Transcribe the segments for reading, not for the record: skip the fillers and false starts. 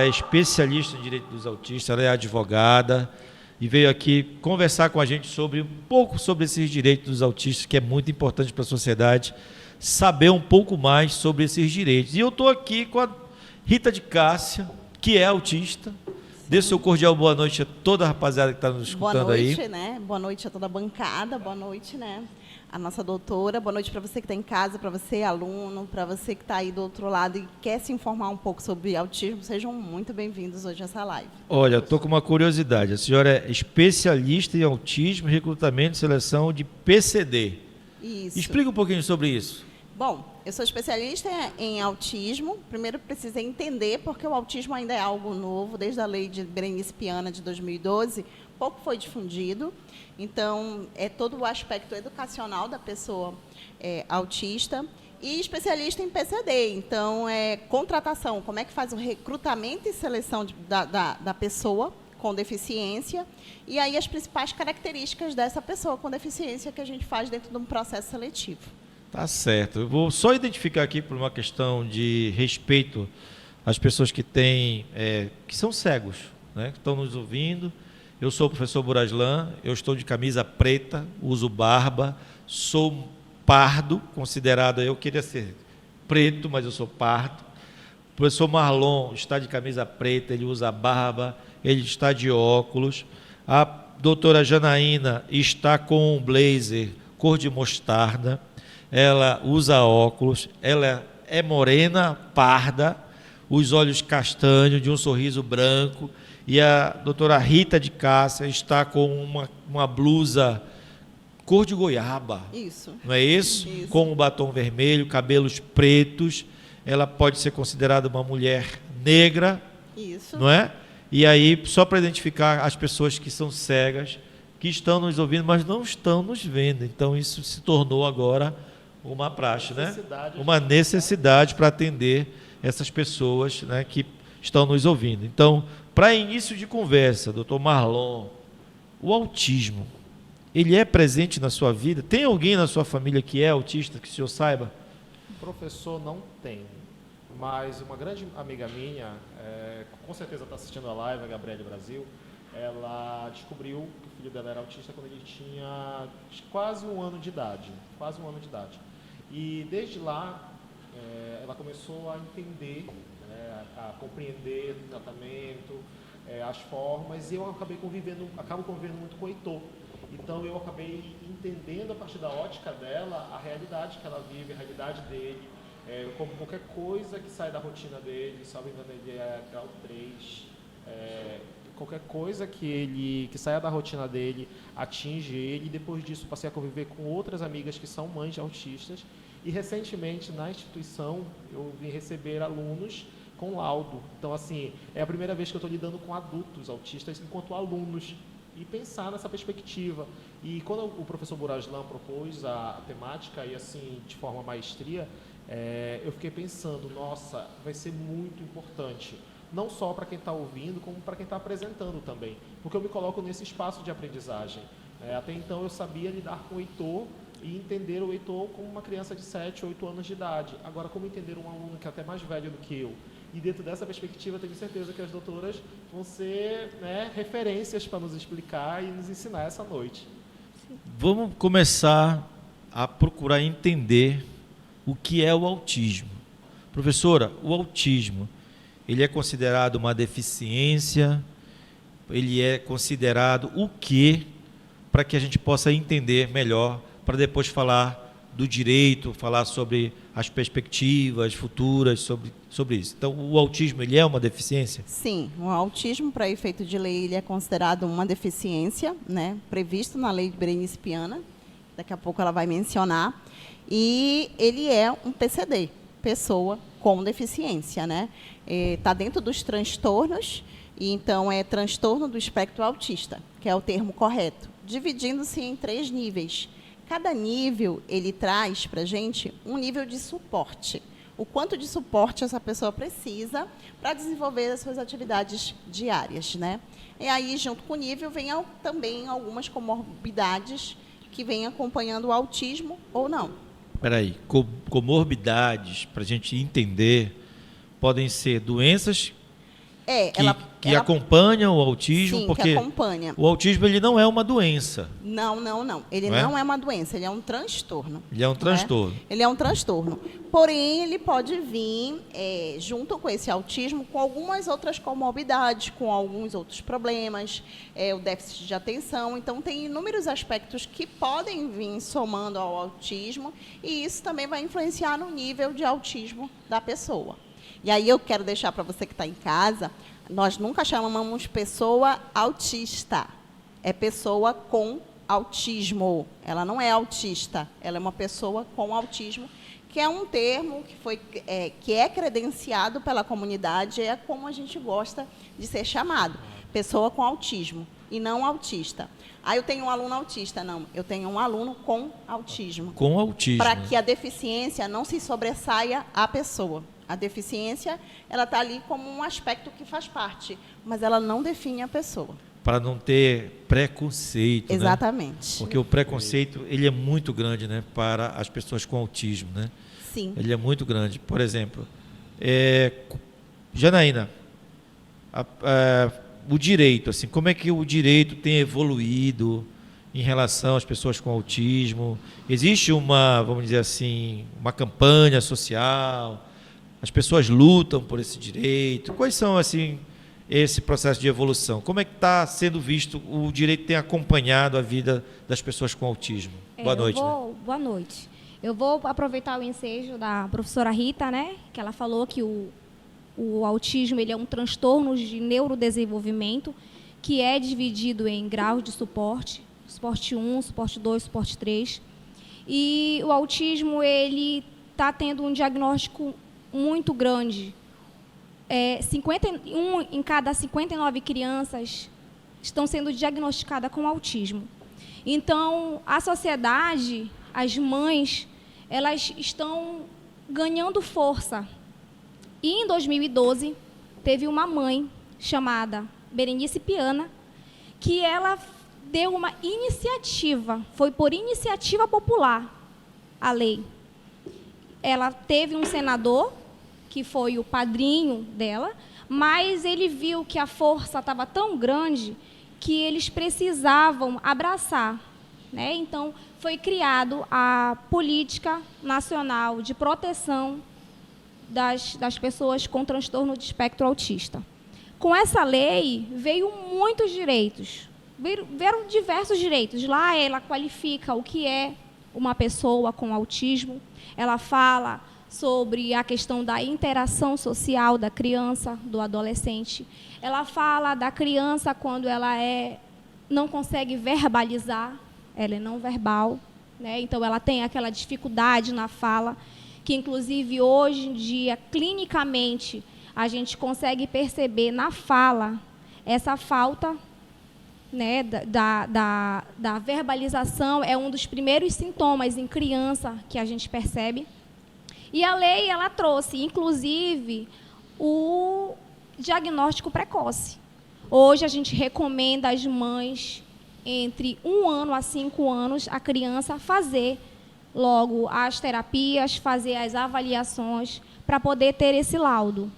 é especialista em direito dos autistas, ela é advogada e veio aqui conversar com a gente sobre um pouco sobre esses direitos dos autistas, que é muito importante para a sociedade saber um pouco mais sobre esses direitos. E eu estou aqui com a Rita de Cássia, que é autista. Dê seu cordial boa noite a toda a rapaziada que está nos escutando aí. Boa noite, né? Boa noite a toda a bancada, boa noite, né? A nossa doutora, boa noite para você que está em casa, para você, aluno, para você que está aí do outro lado e quer se informar um pouco sobre autismo, sejam muito bem-vindos hoje a essa live. Olha, estou com uma curiosidade. A senhora é especialista em autismo, recrutamento e seleção de PCD. Isso. Explica um pouquinho sobre isso. Bom, eu sou especialista em autismo. Primeiro, precisa entender, porque o autismo ainda é algo novo, desde a lei de Berenice-Piana de 2012, pouco foi difundido. Então, é todo o aspecto educacional da pessoa autista e especialista em PCD. Então, contratação, como é que faz o recrutamento e seleção da pessoa com deficiência e aí as principais características dessa pessoa com deficiência que a gente faz dentro de um processo seletivo. Tá certo. Eu vou só identificar aqui por uma questão de respeito às pessoas que que são cegos, né, que estão nos ouvindo. Eu sou o professor Buraslan, eu estou de camisa preta, uso barba, sou pardo, considerado, eu queria ser preto, mas eu sou pardo. O professor Marlon está de camisa preta, ele usa barba, ele está de óculos. A doutora Janaína está com um blazer cor de mostarda, ela usa óculos, ela é morena, parda, os olhos castanhos, de um sorriso branco. E a doutora Rita de Cássia está com uma blusa cor de goiaba. Isso. Não é isso? Isso. Com um batom vermelho, cabelos pretos. Ela pode ser considerada uma mulher negra. Isso. Não é? E aí, só para identificar as pessoas que são cegas, que estão nos ouvindo, mas não estão nos vendo. Então, isso se tornou agora uma praxe, né? Uma necessidade para atender essas pessoas, né, que estão nos ouvindo. Então, para início de conversa, doutor Marlon, o autismo, ele é presente na sua vida? Tem alguém na sua família que é autista, que o senhor saiba? Professor, não tem, mas uma grande amiga minha, com certeza está assistindo a live, a Gabriele Brasil, ela descobriu que o filho dela era autista quando ele tinha quase um ano de idade, E desde lá, ela começou a entender, a compreender o tratamento, as formas, e eu acabo convivendo muito com o Heitor. Então, eu acabei entendendo, a partir da ótica dela, a realidade que ela vive, a realidade dele, como qualquer coisa que sai da rotina dele, salvo engano, ele é grau 3, qualquer coisa que saia da rotina dele atinge ele, e depois disso passei a conviver com outras amigas que são mães de autistas, e recentemente na instituição eu vim receber alunos com laudo. Então, assim, é a primeira vez que eu estou lidando com adultos autistas enquanto alunos, e pensar nessa perspectiva. E quando o professor Buraslan propôs a temática, e assim, de forma maestria, eu fiquei pensando, nossa, vai ser muito importante, não só para quem está ouvindo, como para quem está apresentando também, porque eu me coloco nesse espaço de aprendizagem. Até então eu sabia lidar com o Heitor e entender o Heitor como uma criança de 7, 8 anos de idade. Agora, como entender um aluno que é até mais velho do que eu? E dentro dessa perspectiva, tenho certeza que as doutoras vão ser, referências para nos explicar e nos ensinar essa noite. Vamos começar a procurar entender o que é o autismo. Professora, o autismo, ele é considerado uma deficiência? Ele é considerado o quê? Para que a gente possa entender melhor, para depois falar do direito, falar sobre as perspectivas futuras sobre isso. Então, o autismo, ele é uma deficiência? Sim, o autismo, para efeito de lei, ele é considerado uma deficiência, né, previsto na lei de Berenice-Piana, daqui a pouco ela vai mencionar, e ele é um PCD, pessoa com deficiência, né? Está dentro dos transtornos, e então é transtorno do espectro autista, que é o termo correto, dividindo-se em 3 níveis. Cada nível, ele traz para a gente um nível de suporte. O quanto de suporte essa pessoa precisa para desenvolver as suas atividades diárias, né? E aí, junto com o nível, vem também algumas comorbidades que vêm acompanhando o autismo ou não. Espera aí, comorbidades, para a gente entender, podem ser doenças que acompanha o autismo, sim, porque que acompanha. o autismo ele não é uma doença. Não. Ele não é uma doença, ele é um transtorno. Ele é um transtorno. Ele é um transtorno. Porém, ele pode vir, junto com esse autismo, com algumas outras comorbidades, com alguns outros problemas, o déficit de atenção. Então, tem inúmeros aspectos que podem vir somando ao autismo, e isso também vai influenciar no nível de autismo da pessoa. E aí eu quero deixar para você que está em casa, nós nunca chamamos pessoa autista. É pessoa com autismo. Ela não é autista, ela é uma pessoa com autismo, que é um termo que é credenciado pela comunidade, é como a gente gosta de ser chamado. Pessoa com autismo e não autista. Eu tenho um aluno autista. Não, eu tenho um aluno com autismo. Com autismo. Para que a deficiência não se sobressaia à pessoa. A deficiência, ela está ali como um aspecto que faz parte, mas ela não define a pessoa. Para não ter preconceito, exatamente. Né? Porque o preconceito, ele é muito grande, né, para as pessoas com autismo, né? Sim. Ele é muito grande. Por exemplo, Janaína, o direito, assim, como é que o direito tem evoluído em relação às pessoas com autismo? Existe vamos dizer assim, uma campanha social? As pessoas lutam por esse direito? Quais são, assim, esse processo de evolução? Como é que está sendo visto, o direito tem acompanhado a vida das pessoas com autismo? Boa noite. Boa noite. Eu vou aproveitar o ensejo da professora Rita, né, que ela falou que o autismo ele é um transtorno de neurodesenvolvimento que é dividido em graus de suporte 1, suporte 2, suporte 3. E o autismo ele está tendo um diagnóstico muito grande. 51 em cada 59 crianças estão sendo diagnosticadas com autismo. Então, a sociedade, as mães, elas estão ganhando força. E em 2012, teve uma mãe chamada Berenice Piana, que ela deu uma iniciativa, foi por iniciativa popular a lei. Ela teve um senador, que foi o padrinho dela, mas ele viu que a força estava tão grande que eles precisavam abraçar, né? Então, foi criado a Política Nacional de Proteção das pessoas com transtorno de espectro autista. Com essa lei, veio muitos direitos, vieram diversos direitos. Lá ela qualifica o que é uma pessoa com autismo, ela fala sobre a questão da interação social da criança, do adolescente. Ela fala da criança quando ela não consegue verbalizar, ela é não verbal, né? Então ela tem aquela dificuldade na fala, que inclusive hoje em dia, clinicamente, a gente consegue perceber na fala essa falta, né, da verbalização, é um dos primeiros sintomas em criança que a gente percebe. E a lei, ela trouxe, inclusive, o diagnóstico precoce. Hoje, a gente recomenda às mães, entre 1 ano a 5 anos, a criança fazer logo as terapias, fazer as avaliações, para poder ter esse laudo.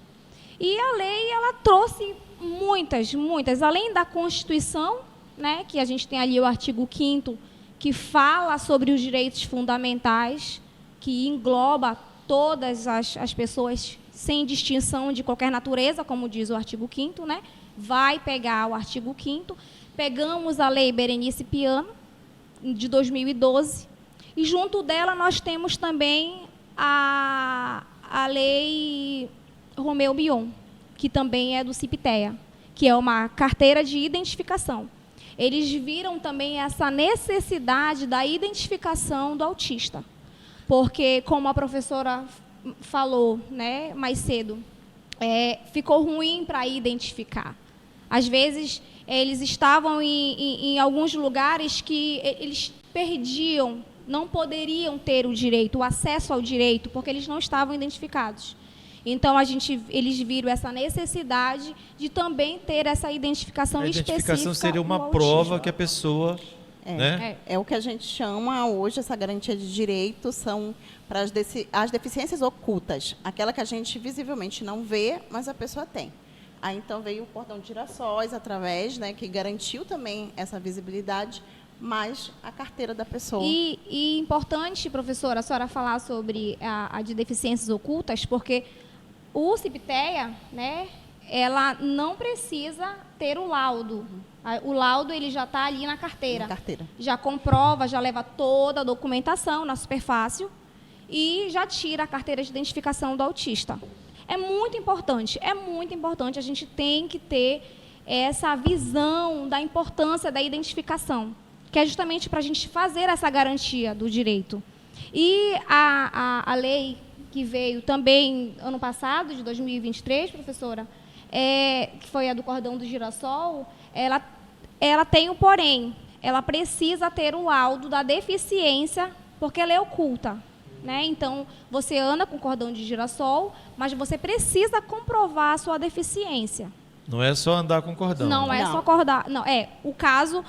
E a lei, ela trouxe muitas, além da Constituição, né, que a gente tem ali o artigo 5º, que fala sobre os direitos fundamentais, que engloba todas as pessoas, sem distinção de qualquer natureza, como diz o artigo 5º, né? Vai pegar o artigo 5º, pegamos a lei Berenice Piana, de 2012, e junto dela nós temos também a lei Romeu Bion, que também é do CIPTEA, que é uma carteira de identificação. Eles viram também essa necessidade da identificação do autista, porque, como a professora falou, né, mais cedo, ficou ruim para identificar. Às vezes, eles estavam em alguns lugares que eles perdiam, não poderiam ter o acesso ao direito, porque eles não estavam identificados. Então, eles viram essa necessidade de também ter essa identificação específica. A identificação seria uma prova que a pessoa... É o que a gente chama hoje, essa garantia de direito, são para as deficiências ocultas, aquela que a gente visivelmente não vê, mas a pessoa tem. Aí então veio o cordão de girassóis através, né, que garantiu também essa visibilidade, mais a carteira da pessoa. E importante, professora, a senhora falar sobre a de deficiências ocultas, porque o CIPTEA, né, ela não precisa ter o laudo. O laudo ele já está ali na carteira. Na carteira. Já comprova, já leva toda a documentação na Superfácil e já tira a carteira de identificação do autista. É muito importante, a gente tem que ter essa visão da importância da identificação, que é justamente para a gente fazer essa garantia do direito. E a lei que veio também ano passado, de 2023, professora, que foi a do cordão do girassol, ela tem o porém, ela precisa ter o laudo da deficiência, porque ela é oculta. Né? Então, você anda com cordão de girassol, mas você precisa comprovar a sua deficiência. Não é só andar com cordão. Não né? é só acordar. Não, o caso,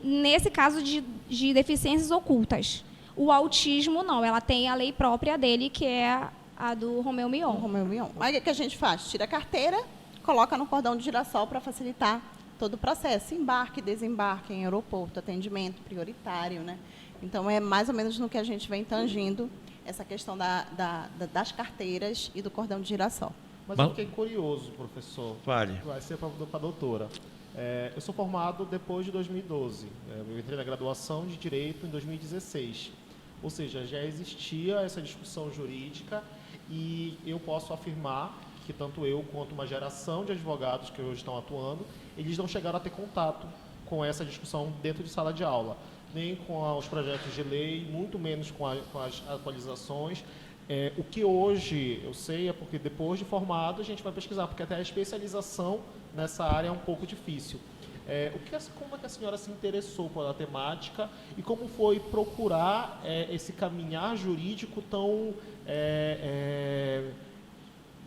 nesse caso de deficiências ocultas. O autismo, não, ela tem a lei própria dele, que é a do Romeu Mion. Romeu Mion. Aí o que a gente faz? Tira a carteira, coloca no cordão de girassol para facilitar todo o processo. Embarque, desembarque em aeroporto, atendimento prioritário, né? Então, é mais ou menos no que a gente vem tangindo essa questão das carteiras e do cordão de girassol. Mas eu fiquei curioso, professor. Fale. Vai ser para a doutora. Eu sou formado depois de 2012. Eu entrei na graduação de Direito em 2016. Ou seja, já existia essa discussão jurídica e eu posso afirmar que tanto eu quanto uma geração de advogados que hoje estão atuando, eles não chegaram a ter contato com essa discussão dentro de sala de aula, nem com os projetos de lei, muito menos com as atualizações. O que hoje eu sei é porque depois de formado a gente vai pesquisar, porque até a especialização nessa área é um pouco difícil. Como é que a senhora se interessou pela temática e como foi procurar esse caminhar jurídico tão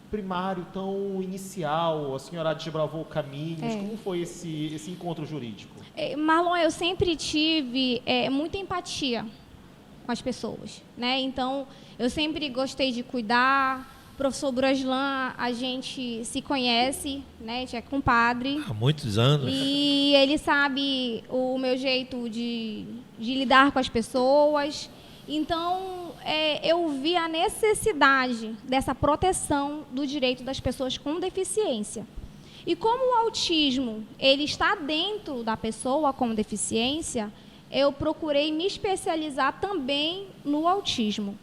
primário, tão inicial? A senhora desbravou caminhos, como foi esse encontro jurídico? Marlon, eu sempre tive muita empatia com as pessoas, né? Então, eu sempre gostei de cuidar. Professor Buraslan, a gente se conhece, né? A gente é compadre. Há muitos anos. E ele sabe o meu jeito de lidar com as pessoas. Então, eu vi a necessidade dessa proteção do direito das pessoas com deficiência. E como o autismo ele está dentro da pessoa com deficiência, eu procurei me especializar também no autismo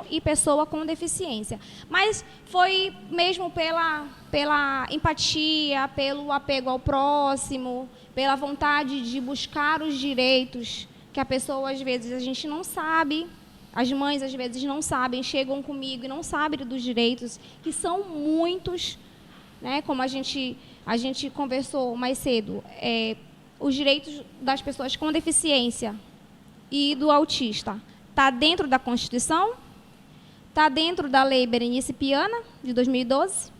e pessoa com deficiência. Mas foi mesmo pela empatia, pelo apego ao próximo, pela vontade de buscar os direitos que a pessoa, às vezes, a gente não sabe, as mães, às vezes, não sabem, chegam comigo e não sabem dos direitos, que são muitos, né? Como a gente conversou mais cedo, os direitos das pessoas com deficiência e do autista. Está dentro da Constituição, está dentro da Lei Berenice Piana, de 2012,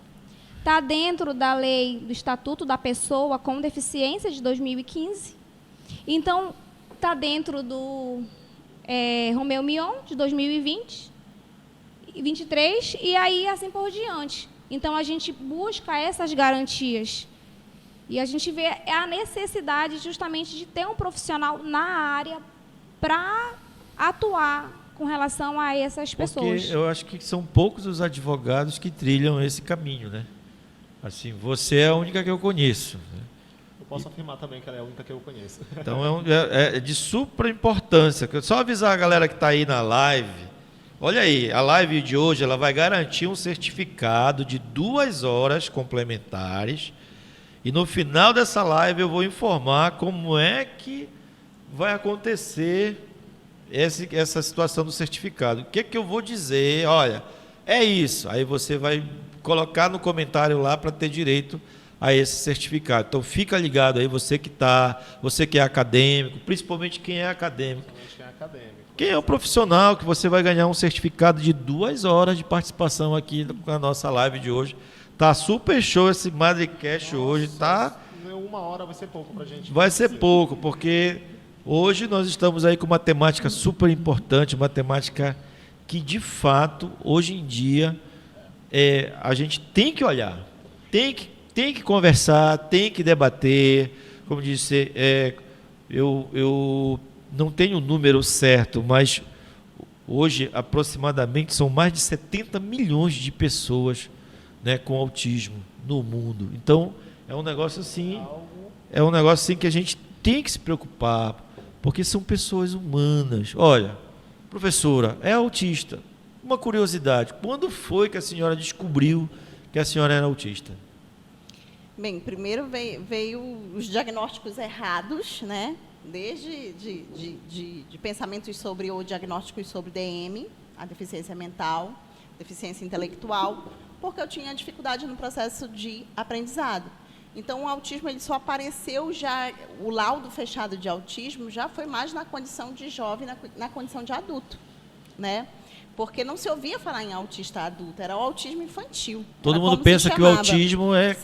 está dentro da Lei do Estatuto da Pessoa com Deficiência, de 2015. Então, está dentro do Romeu Mion, de 2020, 2023, e aí assim por diante. Então, a gente busca essas garantias. E a gente vê a necessidade justamente de ter um profissional na área para atuar com relação a essas pessoas. Porque eu acho que são poucos os advogados que trilham esse caminho, né? Assim, você é a única que eu conheço. Né? Eu posso afirmar também que ela é a única que eu conheço. Então, é de super importância. Só avisar a galera que está aí na live. Olha aí, a live de hoje ela vai garantir um certificado de 2 horas complementares. E no final dessa live eu vou informar como é que vai acontecer essa situação do certificado. O que eu vou dizer? Olha, é isso. Aí você vai colocar no comentário lá para ter direito a esse certificado. Então fica ligado aí, você que é acadêmico, principalmente quem é acadêmico. Quem é o profissional, que você vai ganhar um certificado de 2 horas de participação aqui na nossa live de hoje. Tá super show esse Madrecast hoje, tá? 1 hora vai ser pouco pra gente. Vai ser pouco, porque hoje nós estamos aí com uma temática super importante, uma temática que, de fato, hoje em dia, a gente tem que olhar, tem que tem que conversar, tem que debater. Como disse, eu não tenho o número certo, mas hoje aproximadamente são mais de 70 milhões de pessoas, né, com autismo no mundo. Então, é um negócio assim que a gente tem que se preocupar, porque são pessoas humanas. Olha, professora, é autista. Uma curiosidade, quando foi que a senhora descobriu que a senhora era autista? Bem, primeiro veio os diagnósticos errados, né? Desde de pensamentos sobre ou diagnósticos sobre DM, a deficiência mental, deficiência intelectual, porque eu tinha dificuldade no processo de aprendizado. Então, o autismo ele só apareceu já, o laudo fechado de autismo já foi mais na condição de jovem, na condição de adulto, né? Porque não se ouvia falar em autista adulto, era o autismo infantil. Todo mundo pensa que o autismo é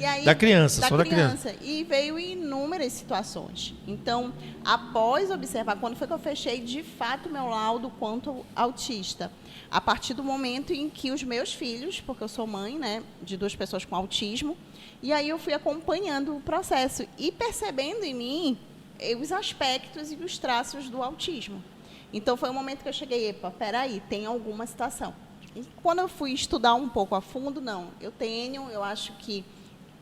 aí, da criança, só da criança. E veio em inúmeras situações. Então, após observar, quando foi que eu fechei de fato meu laudo quanto autista? A partir do momento em que os meus filhos, porque eu sou mãe, né, de 2 pessoas com autismo, e aí eu fui acompanhando o processo e percebendo em mim os aspectos e os traços do autismo. Então, foi o momento que eu cheguei, epa, peraí, tem alguma situação. E quando eu fui estudar um pouco a fundo, não, eu acho que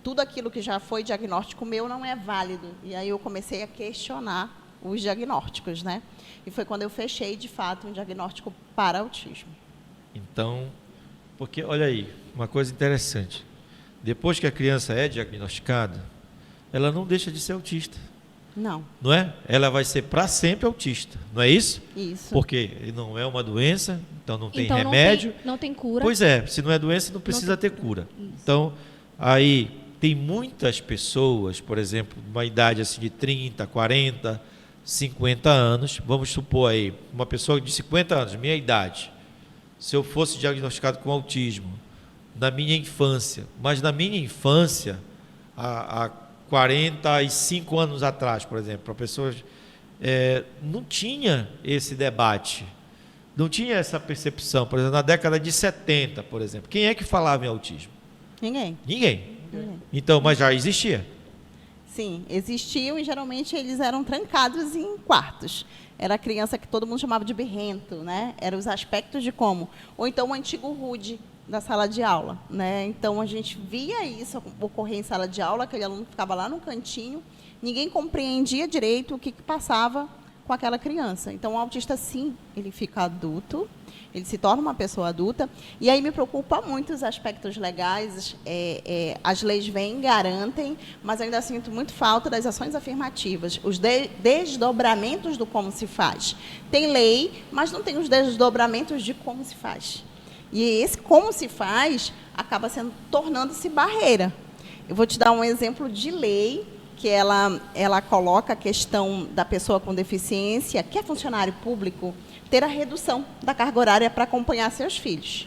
tudo aquilo que já foi diagnóstico meu não é válido. E aí eu comecei a questionar os diagnósticos, né? E foi quando eu fechei, de fato, um diagnóstico para autismo. Então, porque, olha aí, uma coisa interessante. Depois que a criança é diagnosticada, ela não deixa de ser autista. Não. Não é? Ela vai ser para sempre autista, não é isso? Isso. Porque não é uma doença, então não tem Então, remédio. Não tem cura. Pois é, se não é doença, não precisa ter cura. Então, aí tem muitas pessoas, por exemplo, uma idade assim de 30, 40, 50 anos, vamos supor aí, uma pessoa de 50 anos, minha idade, se eu fosse diagnosticado com autismo na minha infância, mas na minha infância, há 45 anos atrás, por exemplo, para pessoas, não tinha esse debate, não tinha essa percepção. Por exemplo, na década de 70, por exemplo, quem é que falava em autismo? Ninguém. Ninguém. Então, mas já existia? Sim, existiam e geralmente eles eram trancados em quartos. Era a criança que todo mundo chamava de birrento, né? Eram os aspectos de como. Ou então o antigo rude da sala de aula, né? Então a gente via isso ocorrer em sala de aula, aquele aluno ficava lá no cantinho, ninguém compreendia direito o que passava com aquela criança. Então o autista, sim, ele fica adulto, ele se torna uma pessoa adulta, e aí me preocupa muito os aspectos legais, as leis vêm, garantem, mas eu ainda sinto muito falta das ações afirmativas, os desdobramentos do como se faz. Tem lei, mas não tem os desdobramentos de como se faz. E esse como se faz acaba tornando-se barreira. Eu vou te dar um exemplo de lei, que ela coloca a questão da pessoa com deficiência, que é funcionário público, ter a redução da carga horária para acompanhar seus filhos.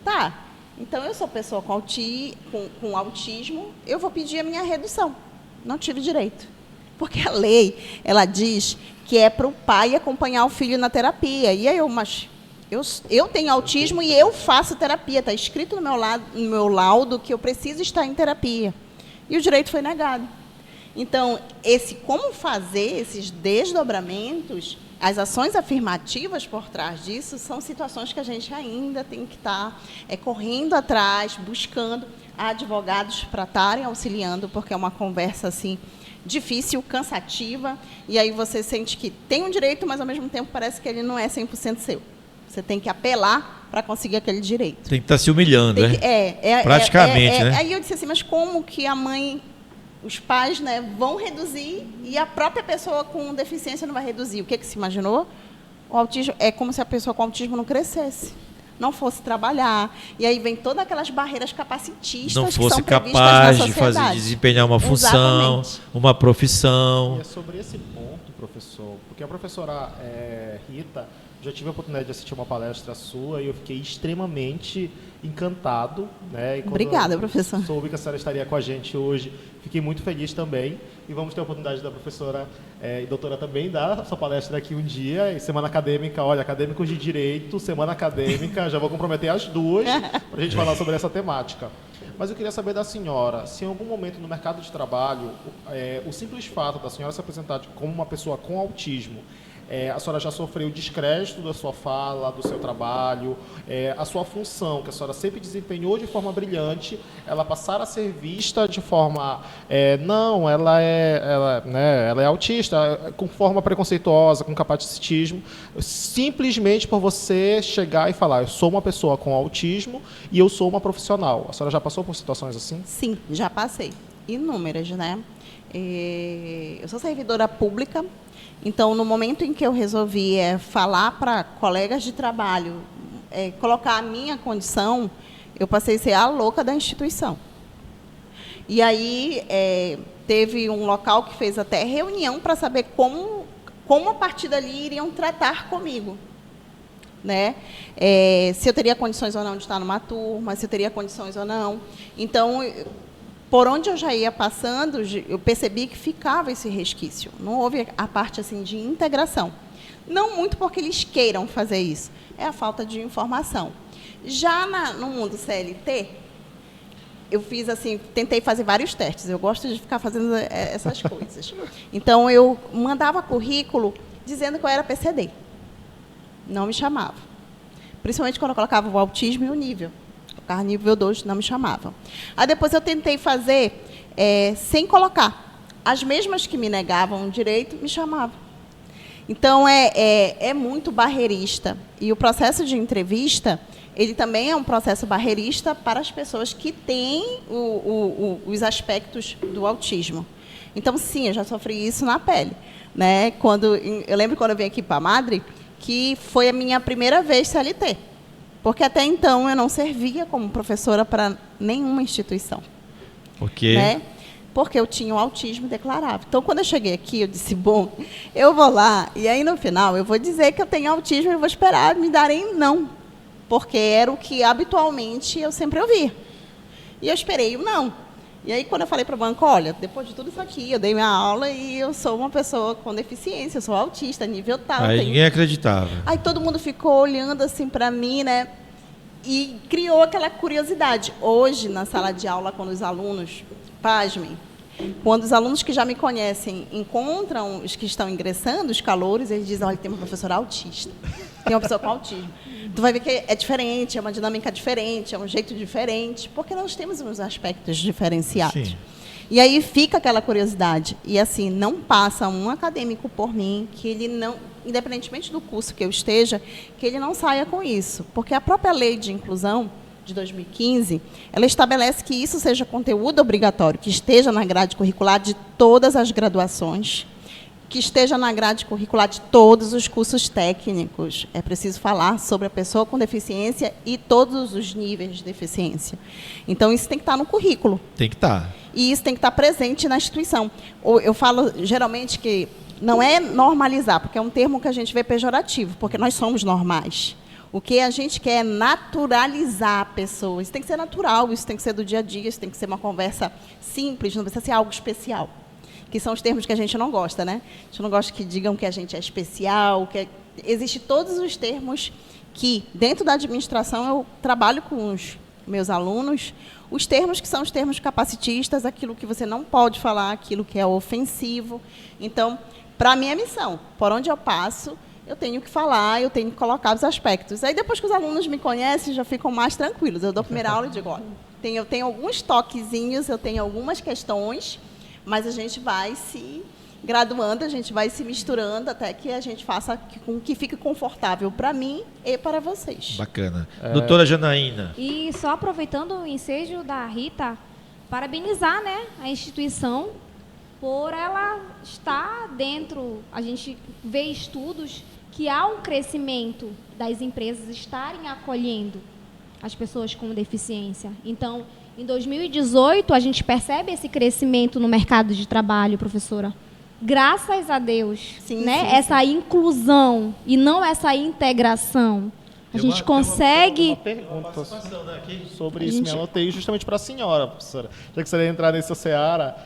Tá, então eu sou pessoa com autismo, eu vou pedir a minha redução. Não tive direito. Porque a lei, ela diz que é para o pai acompanhar o filho na terapia. E aí eu tenho autismo e eu faço terapia. Está escrito no meu laudo que eu preciso estar em terapia. E o direito foi negado. Então, como fazer esses desdobramentos, as ações afirmativas por trás disso, são situações que a gente ainda tem que estar correndo atrás, buscando advogados para estarem auxiliando, porque é uma conversa assim difícil, cansativa, e aí você sente que tem um direito, mas ao mesmo tempo parece que ele não é 100% seu. Você tem que apelar para conseguir aquele direito. Tem que estar se humilhando, né? Praticamente, né? Aí eu disse assim, mas como que a mãe, os pais, né, vão reduzir e a própria pessoa com deficiência não vai reduzir? O que se imaginou? O autismo é como se a pessoa com autismo não crescesse, não fosse trabalhar. E aí vem todas aquelas barreiras capacitistas não que são fosse previstas capaz na de sociedade. desempenhar uma função, Exatamente. uma profissão. E é sobre esse ponto, professor, porque a professora Rita, já tive a oportunidade de assistir uma palestra sua e eu fiquei extremamente encantado, né? E quando Obrigada, professor. Soube que a senhora estaria com a gente hoje, fiquei muito feliz também. E vamos ter a oportunidade da professora e doutora também dar a sua palestra aqui um dia. E semana acadêmica, olha, acadêmicos de direito, semana acadêmica, já vou comprometer as duas para a gente falar sobre essa temática. Mas eu queria saber da senhora, se em algum momento no mercado de trabalho, o simples fato da senhora se apresentar como uma pessoa com autismo, a senhora já sofreu descrédito da sua fala, do seu trabalho, a sua função, que a senhora sempre desempenhou de forma brilhante, ela passar a ser vista de forma, não, ela é autista, com forma preconceituosa, com capacitismo, simplesmente por você chegar e falar, eu sou uma pessoa com autismo e eu sou uma profissional. A senhora já passou por situações assim? Sim, já passei. Inúmeras, né? Eu sou servidora pública, então, no momento em que eu resolvi falar para colegas de trabalho, colocar a minha condição, eu passei a ser a louca da instituição. E aí, teve um local que fez até reunião para saber como a partir dali iriam tratar comigo. Né? Se eu teria condições ou não de estar numa turma, se eu teria condições ou não. Então, por onde eu já ia passando, eu percebi que ficava esse resquício. Não houve a parte assim de integração. Não muito porque eles queiram fazer isso, é a falta de informação. Já no mundo CLT, eu fiz assim, tentei fazer vários testes. Eu gosto de ficar fazendo essas coisas. Então, eu mandava currículo dizendo que eu era PCD. Não me chamava. Principalmente quando eu colocava o autismo e o nível. Colocava nível 2, não me chamavam. Aí depois eu tentei fazer sem colocar. As mesmas que me negavam o direito, me chamavam. Então, é muito barreirista. E o processo de entrevista, ele também é um processo barreirista para as pessoas que têm os aspectos do autismo. Então, sim, eu já sofri isso na pele. Né? Eu lembro quando eu vim aqui para a Madre, que foi a minha primeira vez CLT. Porque até então eu não servia como professora para nenhuma instituição. Por quê? Né? Porque eu tinha um autismo declarável. Então, quando eu cheguei aqui, eu disse, bom, eu vou lá, e aí no final eu vou dizer que eu tenho autismo e vou esperar me darem não. Porque era o que habitualmente eu sempre ouvia. E eu esperei o não. E aí, quando eu falei para o banco, olha, depois de tudo isso aqui, eu dei minha aula e eu sou uma pessoa com deficiência, eu sou autista, nível tal. Aí ninguém acreditava. Aí todo mundo ficou olhando assim para mim, né? E criou aquela curiosidade. Hoje, na sala de aula, quando os alunos, pasmem, quando os alunos que já me conhecem encontram os que estão ingressando, os calouros, eles dizem, olha, tem uma professora autista, tem uma pessoa com autismo. Tu vai ver que é diferente, é uma dinâmica diferente, é um jeito diferente, porque nós temos uns aspectos diferenciados. Sim. E aí fica aquela curiosidade. E, assim, não passa um acadêmico por mim que ele não, independentemente do curso que eu esteja, que ele não saia com isso. Porque a própria lei de inclusão de 2015, ela estabelece que isso seja conteúdo obrigatório, que esteja na grade curricular de todas as graduações, que esteja na grade curricular de todos os cursos técnicos. É preciso falar sobre a pessoa com deficiência e todos os níveis de deficiência. Então, isso tem que estar no currículo. Tem que estar. E isso tem que estar presente na instituição. Eu falo, geralmente, que não é normalizar, porque é um termo que a gente vê pejorativo, porque nós somos normais. O que a gente quer é naturalizar a pessoa. Isso tem que ser natural, isso tem que ser do dia a dia, isso tem que ser uma conversa simples, não precisa ser algo especial. Que são os termos que a gente não gosta, né? A gente não gosta que digam que a gente é especial, Existem todos os termos que, dentro da administração, eu trabalho com os meus alunos, os termos que são os termos capacitistas, aquilo que você não pode falar, aquilo que é ofensivo. Então, para a minha missão, por onde eu passo, eu tenho que falar, eu tenho que colocar os aspectos. Aí, depois que os alunos me conhecem, já ficam mais tranquilos. Eu dou a primeira aula e digo, olha, eu tenho alguns toquezinhos, eu tenho algumas questões, mas a gente vai se graduando, a gente vai se misturando até que a gente faça com que fique confortável para mim e para vocês. Bacana. Doutora Janaína. E só aproveitando o ensejo da Rita, parabenizar, né, a instituição por ela estar dentro. A gente vê estudos que há um crescimento das empresas estarem acolhendo as pessoas com deficiência. Então, em 2018, a gente percebe esse crescimento no mercado de trabalho, professora. Graças a Deus, Sim, né? sim, Essa inclusão e não essa integração. A gente consegue... Uma pergunta sobre isso, me anotei justamente para a senhora, professora. Já que você ia entrar nesse seara,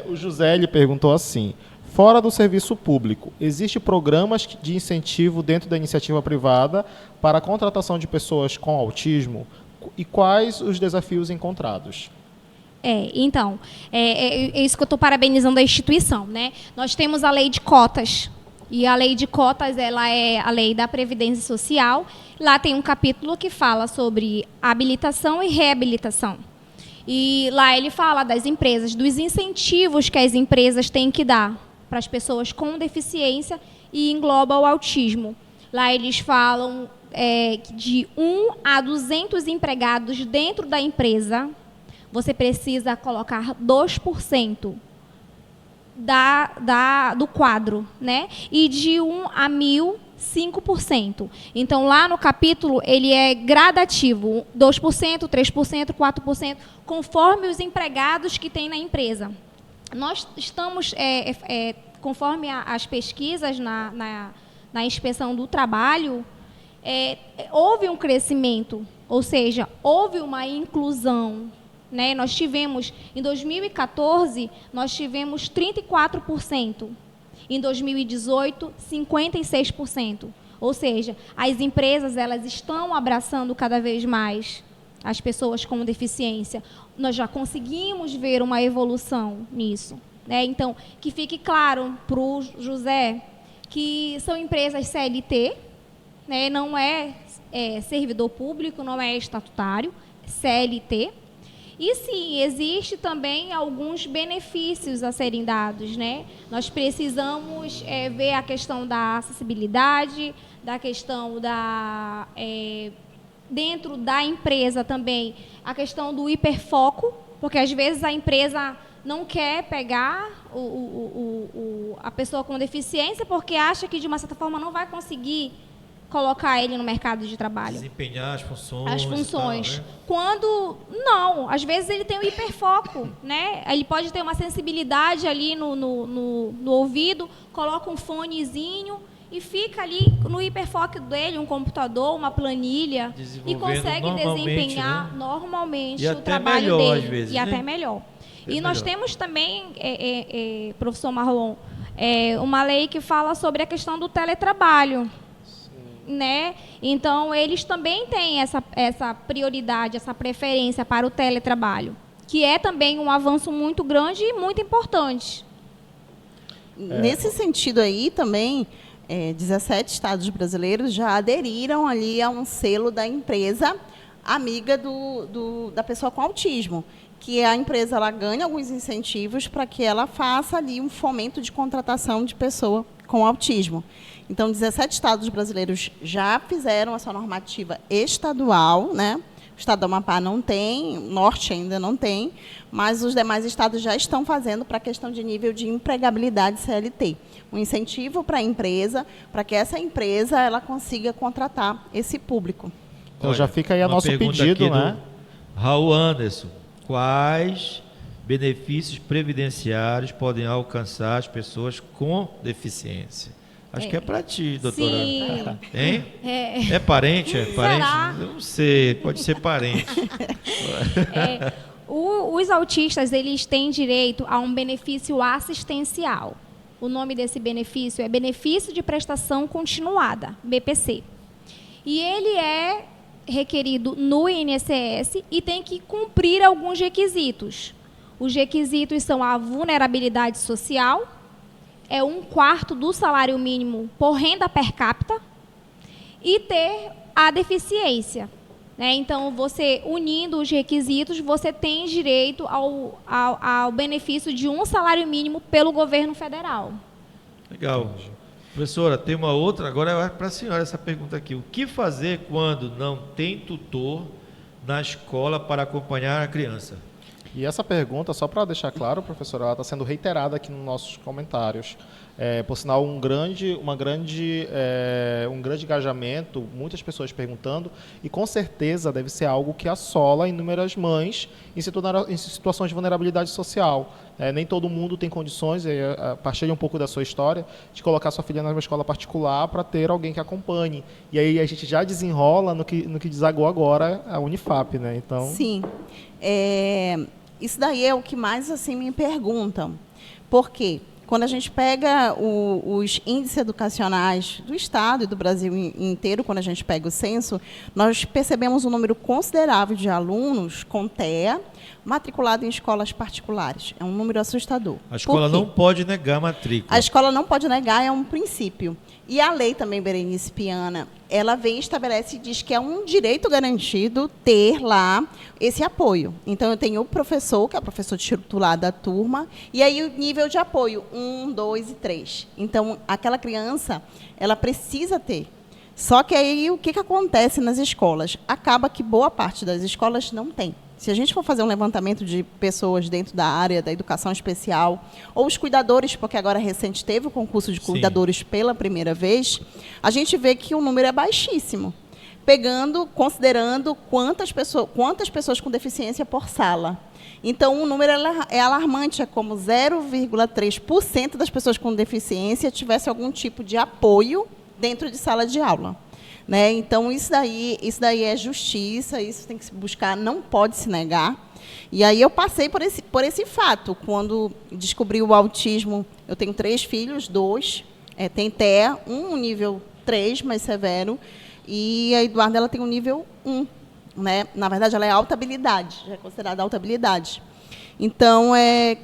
o José lhe perguntou assim, fora do serviço público, existe programas de incentivo dentro da iniciativa privada para a contratação de pessoas com autismo? E quais os desafios encontrados? Então, é isso que eu estou parabenizando a instituição, né? Nós temos a lei de cotas, e a lei de cotas, ela é a lei da Previdência Social. Lá tem um capítulo que fala sobre habilitação e reabilitação. E lá ele fala das empresas, dos incentivos que as empresas têm que dar para as pessoas com deficiência, e engloba o autismo. Lá eles falam de 1 a 200 empregados dentro da empresa, você precisa colocar 2% do quadro, né? E de 1 a 1.000, 5%. Então, lá no capítulo, ele é gradativo, 2%, 3%, 4%, conforme os empregados que tem na empresa. Nós estamos, conforme as pesquisas na inspeção do trabalho, houve um crescimento, ou seja, houve uma inclusão, né? Nós tivemos, em 2014, nós tivemos 34%. Em 2018, 56%. Ou seja, as empresas, elas estão abraçando cada vez mais as pessoas com deficiência. Nós já conseguimos ver uma evolução nisso, né? Então, que fique claro para o José que são empresas CLT, né? Não é servidor público, não é estatutário, CLT. E sim, existe também alguns benefícios a serem dados, né? Nós precisamos ver a questão da acessibilidade, da questão dentro da empresa também, a questão do hiperfoco, porque às vezes a empresa não quer pegar a pessoa com deficiência porque acha que, de uma certa forma, não vai conseguir colocar ele no mercado de trabalho. Desempenhar as funções. As funções. Tal, né? Quando, não, às vezes ele tem um hiperfoco, né? Ele pode ter uma sensibilidade ali no ouvido, coloca um fonezinho e fica ali no hiperfoco dele, um computador, uma planilha, e consegue desempenhar, né, normalmente e o até trabalho melhor, dele. Às vezes, e né? até melhor. Até e nós melhor. temos também, professor Marlon, uma lei que fala sobre a questão do teletrabalho. Né? Então, eles também têm essa prioridade, essa preferência para o teletrabalho, que é também um avanço muito grande e muito importante. Nesse sentido aí também, 17 estados brasileiros já aderiram ali a um selo da empresa amiga da pessoa com autismo, que a empresa ela ganha alguns incentivos para que ela faça ali um fomento de contratação de pessoa com autismo. Então, 17 estados brasileiros já fizeram essa normativa estadual, né? O estado do Amapá não tem, o norte ainda não tem, mas os demais estados já estão fazendo para a questão de nível de empregabilidade CLT. Um incentivo para a empresa, para que essa empresa ela consiga contratar esse público. Então, já fica aí o nosso pedido, né? Raul Anderson, quais benefícios previdenciários podem alcançar as pessoas com deficiência? Acho que é para ti, doutora. Sim. Hein? É parente? É parente? Será? Eu não sei, pode ser parente. Os autistas, eles têm direito a um benefício assistencial. O nome desse benefício é Benefício de Prestação Continuada, BPC. E ele é requerido no INSS e tem que cumprir alguns requisitos. Os requisitos são a vulnerabilidade social, 1/4 do salário mínimo por renda per capita e ter a deficiência, né? Então, você unindo os requisitos, você tem direito ao benefício de um salário mínimo pelo governo federal. Legal. Professora, tem uma outra, agora é para a senhora essa pergunta aqui. O que fazer quando não tem tutor na escola para acompanhar a criança? E essa pergunta, só para deixar claro, professora, ela está sendo reiterada aqui nos nossos comentários. Por sinal, um grande engajamento, muitas pessoas perguntando, e com certeza deve ser algo que assola inúmeras mães em situações de vulnerabilidade social. Nem todo mundo tem condições, partilha um pouco da sua história, de colocar sua filha numa escola particular para ter alguém que acompanhe. E aí a gente já desenrola no que desagou agora a Unifap, né? Então... Sim. Isso daí é o que mais assim me perguntam. Por quê? Quando a gente pega os índices educacionais do Estado e do Brasil inteiro, quando a gente pega o censo, nós percebemos um número considerável de alunos com TEA matriculado em escolas particulares. É um número assustador. A escola não pode negar a matrícula. A escola não pode negar, é um princípio. E a lei também, Berenice Piana, ela vem e estabelece e diz que é um direito garantido ter lá esse apoio. Então, eu tenho o professor, que é o professor titular da turma, e aí o nível de apoio, 1, 2 e 3. Então, aquela criança, ela precisa ter. Só que aí, o que acontece nas escolas? Acaba que boa parte das escolas não tem. Se a gente for fazer um levantamento de pessoas dentro da área da educação especial, ou os cuidadores, porque agora recente teve o concurso de cuidadores pela primeira vez, a gente vê que o número é baixíssimo, considerando quantas pessoas com deficiência por sala. Então, o número é alarmante, é como 0,3% das pessoas com deficiência tivesse algum tipo de apoio dentro de sala de aula. Né? Então, isso daí é justiça, isso tem que se buscar, não pode se negar. E aí eu passei por esse fato. Quando descobri o autismo, eu tenho 3 filhos, 2, tem TEA, um nível 3, mais severo, e a Eduarda ela tem um nível 1. Né? Na verdade, ela é alta habilidade, já é considerada alta habilidade. Então,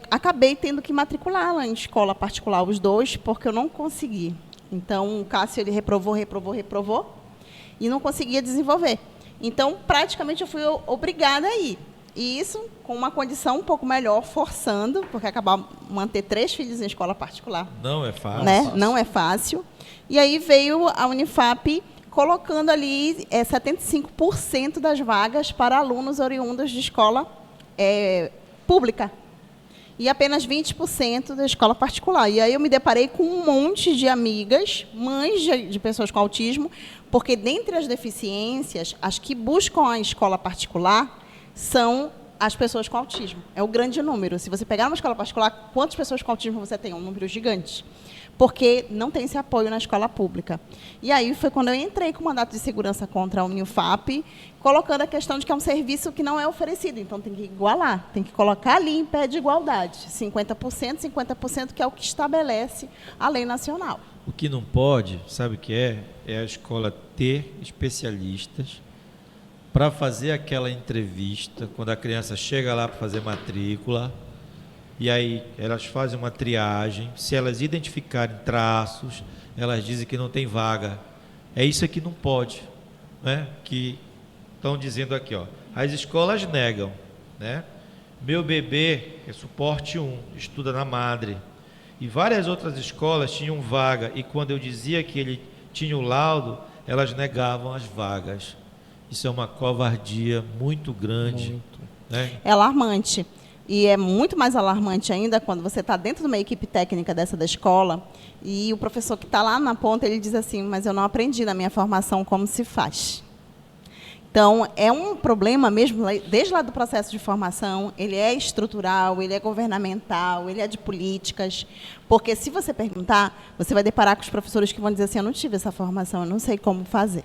acabei tendo que matriculá-la em escola particular, os 2, porque eu não consegui. Então, o Cássio ele reprovou, e não conseguia desenvolver. Então, praticamente, eu fui obrigada a ir. E isso com uma condição um pouco melhor, forçando, porque acabar manter 3 filhos em escola particular. Não é fácil. Né? Não é fácil. E aí veio a Unifap colocando ali 75% das vagas para alunos oriundos de escola pública. E apenas 20% da escola particular. E aí eu me deparei com um monte de amigas, mães de pessoas com autismo, porque, dentre as deficiências, as que buscam a escola particular são as pessoas com autismo. É o grande número. Se você pegar uma escola particular, quantas pessoas com autismo você tem? Um número gigante. Porque não tem esse apoio na escola pública. E aí foi quando eu entrei com o mandato de segurança contra a Unifap, colocando a questão de que é um serviço que não é oferecido. Então, tem que igualar, tem que colocar ali em pé de igualdade. 50%, que é o que estabelece a lei nacional. O que não pode, sabe o que é? É a escola ter especialistas para fazer aquela entrevista, quando a criança chega lá para fazer matrícula, e aí elas fazem uma triagem, se elas identificarem traços, elas dizem que não tem vaga. É isso que não pode, né? Que estão dizendo aqui, ó, as escolas negam, né? Meu bebê é suporte 1, estuda na Madre, e várias outras escolas tinham vaga, e quando eu dizia que ele tinha o laudo, elas negavam as vagas. Isso é uma covardia muito grande. Né? É alarmante. E é muito mais alarmante ainda quando você está dentro de uma equipe técnica dessa da escola e o professor que está lá na ponta, ele diz assim, mas eu não aprendi na minha formação como se faz. Então, é um problema mesmo, desde lá do processo de formação, ele é estrutural, ele é governamental, ele é de políticas, porque se você perguntar, você vai deparar com os professores que vão dizer assim, eu não tive essa formação, eu não sei como fazer.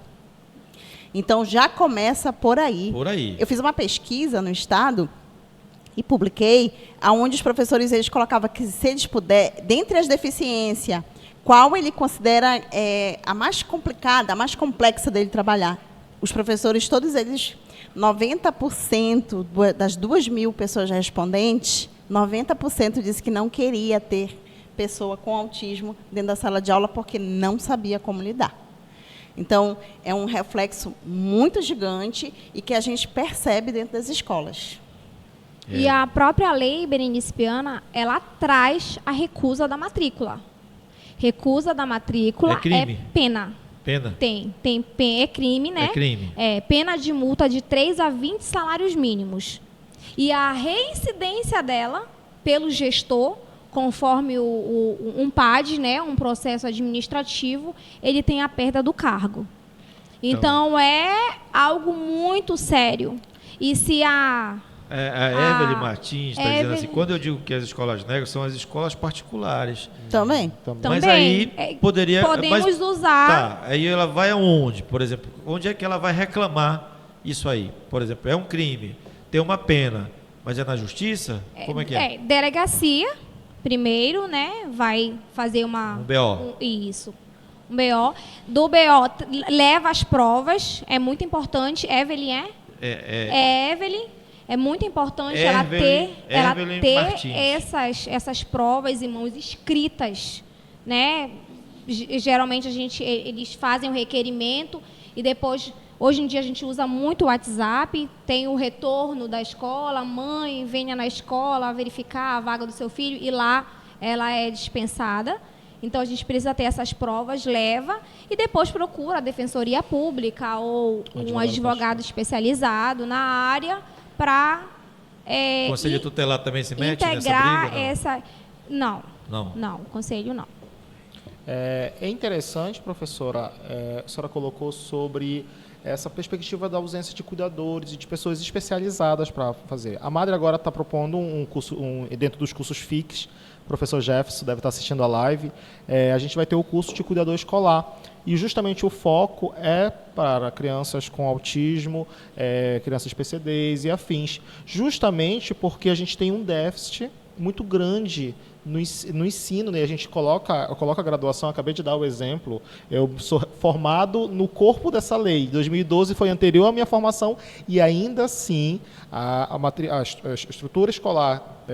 Então, já começa por aí. Por aí. Eu fiz uma pesquisa no Estado e publiquei, onde os professores eles colocavam que, se eles puderem, dentre as deficiências, qual ele considera a mais complicada, a mais complexa dele trabalhar. Os professores, todos eles, 90% das 2.000 pessoas respondentes, 90% disse que não queria ter pessoa com autismo dentro da sala de aula porque não sabia como lidar. Então, é um reflexo muito gigante e que a gente percebe dentro das escolas. E a própria lei, Berenice Piana, ela traz a recusa da matrícula. Recusa da matrícula é pena. Pena? É crime, né? É crime. É pena de multa de 3 a 20 salários mínimos. E a reincidência dela pelo gestor, conforme um PAD, né, um processo administrativo, ele tem a perda do cargo. Então, é algo muito sério. E se a Evelyn Martins está dizendo assim, quando eu digo que as escolas negam, são as escolas particulares. Também. Mas aí poderia... Podemos usar... Tá, aí ela vai aonde, por exemplo? Onde é que ela vai reclamar isso aí? Por exemplo, é um crime, tem uma pena, mas é na justiça? Como é que é? Delegacia, primeiro, né, vai fazer Um BO. Isso. Um BO. Do BO, leva as provas, é muito importante. Evelyn é Evelyn. É muito importante ela ter essas provas em mãos escritas, né? Geralmente eles fazem o requerimento e depois, hoje em dia a gente usa muito o WhatsApp, tem o retorno da escola, mãe, venha na escola verificar a vaga do seu filho e lá ela é dispensada. Então a gente precisa ter essas provas, leva e depois procura a Defensoria Pública ou um advogado especializado na área para O Conselho Tutelar também se mete integrar nessa briga? Não, conselho não. É interessante, professora, a senhora colocou sobre essa perspectiva da ausência de cuidadores e de pessoas especializadas para fazer. A Madre agora está propondo um curso, dentro dos cursos FIX, o professor Jefferson deve estar assistindo a live, a gente vai ter o curso de cuidador escolar. E justamente o foco é para crianças com autismo, crianças PCDs e afins. Justamente porque a gente tem um déficit muito grande no ensino, né? A gente coloca a graduação, acabei de dar o exemplo, eu sou formado no corpo dessa lei, 2012 foi anterior à minha formação, e ainda assim a estrutura escolar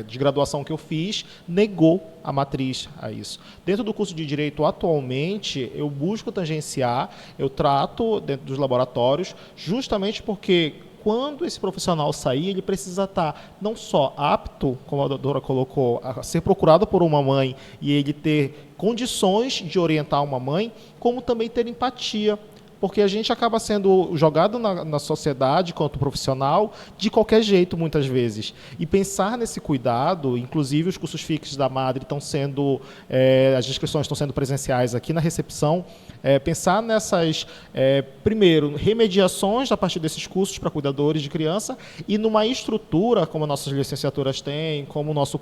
de graduação que eu fiz negou a matriz a isso. Dentro do curso de Direito, atualmente, eu busco tangenciar, eu trato dentro dos laboratórios, justamente porque quando esse profissional sair, ele precisa estar não só apto, como a doutora colocou, a ser procurado por uma mãe e ele ter condições de orientar uma mãe, como também ter empatia. Porque a gente acaba sendo jogado na sociedade, quanto profissional, de qualquer jeito, muitas vezes. E pensar nesse cuidado, inclusive os cursos fixos da Madre estão sendo, as inscrições estão sendo presenciais aqui na recepção, pensar nessas, primeiro, remediações a partir desses cursos para cuidadores de criança e numa estrutura, como nossas licenciaturas têm, como o nosso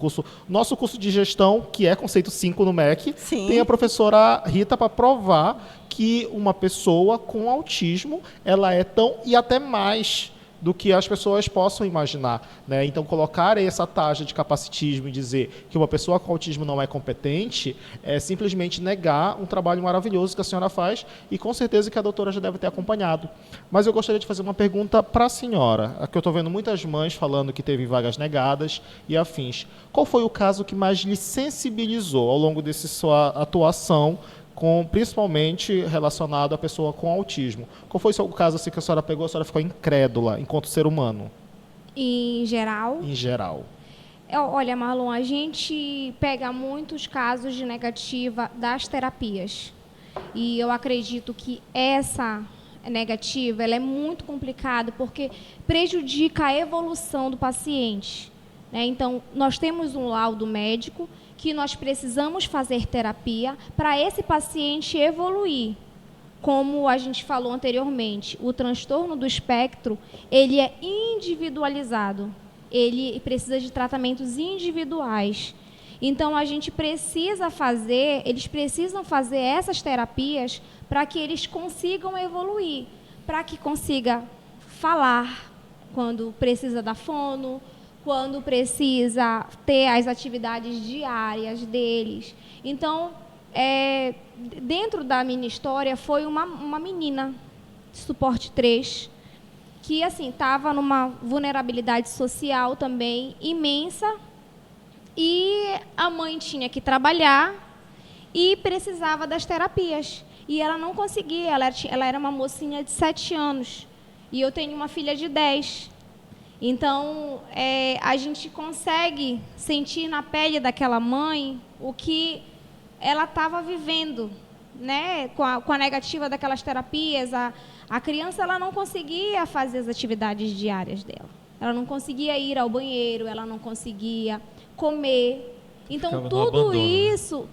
curso de gestão, que é conceito 5 no MEC, Sim. tem a professora Rita para provar que uma pessoa com autismo, ela é tão e até mais do que as pessoas possam imaginar, né? Então, colocar essa taxa de capacitismo e dizer que uma pessoa com autismo não é competente é simplesmente negar um trabalho maravilhoso que a senhora faz e com certeza que a doutora já deve ter acompanhado. Mas eu gostaria de fazer uma pergunta para a senhora, que eu estou vendo muitas mães falando que teve vagas negadas e afins. Qual foi o caso que mais lhe sensibilizou ao longo dessa sua atuação, principalmente relacionado à pessoa com autismo? Qual foi o caso assim, que a senhora pegou, a senhora ficou incrédula enquanto ser humano? Em geral? Em geral. Olha, Marlon, a gente pega muitos casos de negativa das terapias. E eu acredito que essa negativa ela é muito complicada porque prejudica a evolução do paciente, né? Então, nós temos um laudo médico que nós precisamos fazer terapia para esse paciente evoluir. Como a gente falou anteriormente, o transtorno do espectro, ele é individualizado. Ele precisa de tratamentos individuais. Então, eles precisam fazer essas terapias para que eles consigam evoluir, para que consiga falar quando precisa da fono, quando precisa ter as atividades diárias deles. Então, dentro da minha história, foi uma menina de suporte 3, que assim estava numa vulnerabilidade social também imensa, e a mãe tinha que trabalhar e precisava das terapias. E ela não conseguia, ela era uma mocinha de 7 anos, e eu tenho uma filha de 10. Então, a gente consegue sentir na pele daquela mãe o que ela estava vivendo, né? Com a negativa daquelas terapias. A criança ela não conseguia fazer as atividades diárias dela. Ela não conseguia ir ao banheiro, ela não conseguia comer. Então, tudo isso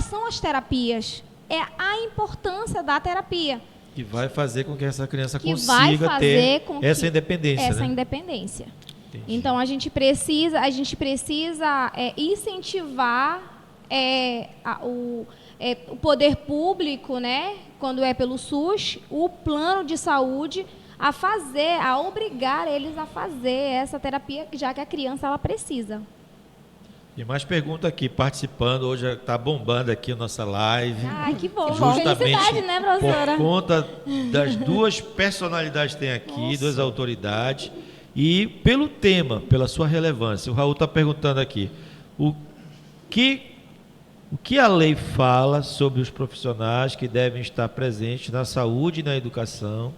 são as terapias. É a importância da terapia. Que vai fazer com que essa criança consiga ter essa independência. Essa né? independência. Entendi. Então, a gente precisa incentivar o poder público, né, quando é pelo SUS, o plano de saúde, a obrigar eles a fazer essa terapia, já que a criança ela precisa. E mais pergunta aqui, participando. Hoje está bombando aqui a nossa live. Ai, que bom. Justamente Felicidade, né, professora? por conta das duas personalidades que tem aqui, duas autoridades, e pelo tema, pela sua relevância. O Raul está perguntando aqui, o que a lei fala sobre os profissionais que devem estar presentes na saúde e na educação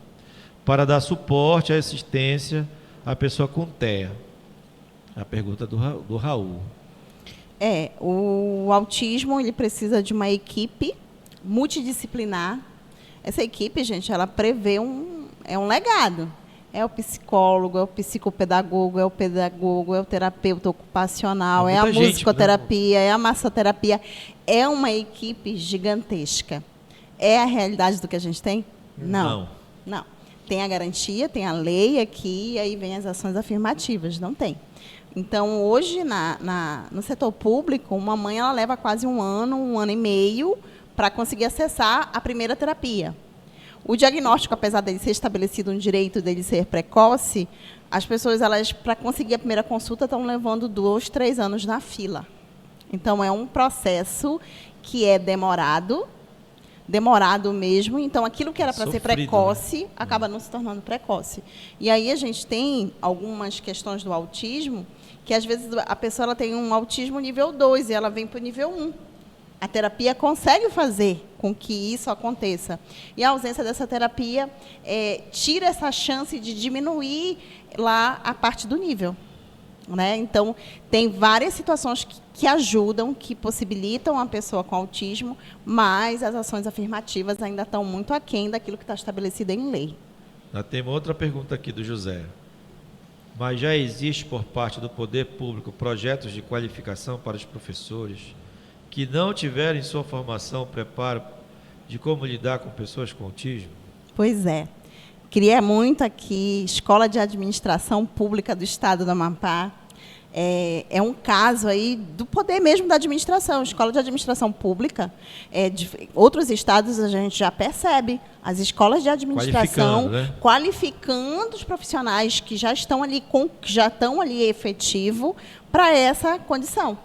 para dar suporte e assistência à pessoa com TEA? A pergunta do Raul. O autismo, ele precisa de uma equipe multidisciplinar. Essa equipe, gente, ela prevê um legado. É o psicólogo, é o psicopedagogo, é o pedagogo, é o terapeuta ocupacional, é a musicoterapia, é a massoterapia. É uma equipe gigantesca. É a realidade do que a gente tem? Não. Tem a garantia, tem a lei aqui, e aí vem as ações afirmativas. Não tem. Então, hoje, no setor público, uma mãe ela leva quase um ano e meio, para conseguir acessar a primeira terapia. O diagnóstico, apesar dele ser estabelecido um direito dele ser precoce, as pessoas, para conseguir a primeira consulta, estão levando 2, 3 anos na fila. Então, é um processo que é demorado mesmo. Então, aquilo que era para ser precoce, acaba não se tornando precoce. E aí a gente tem algumas questões do autismo, que às vezes a pessoa ela tem um autismo nível 2 e ela vem para o nível 1. A terapia consegue fazer com que isso aconteça. E a ausência dessa terapia tira essa chance de diminuir lá a parte do nível. Né? Então, tem várias situações que ajudam, que possibilitam a pessoa com autismo, mas as ações afirmativas ainda estão muito aquém daquilo que está estabelecido em lei. Tem uma outra pergunta aqui do José. Mas já existe por parte do poder público projetos de qualificação para os professores que não tiverem sua formação, preparo de como lidar com pessoas com autismo? Pois é. Queria muito aqui, Escola de Administração Pública do Estado do Amapá. É um caso aí do poder mesmo da administração. Escola de Administração Pública, de outros estados a gente já percebe. As escolas de administração qualificando os profissionais que já estão ali efetivo para essa condição.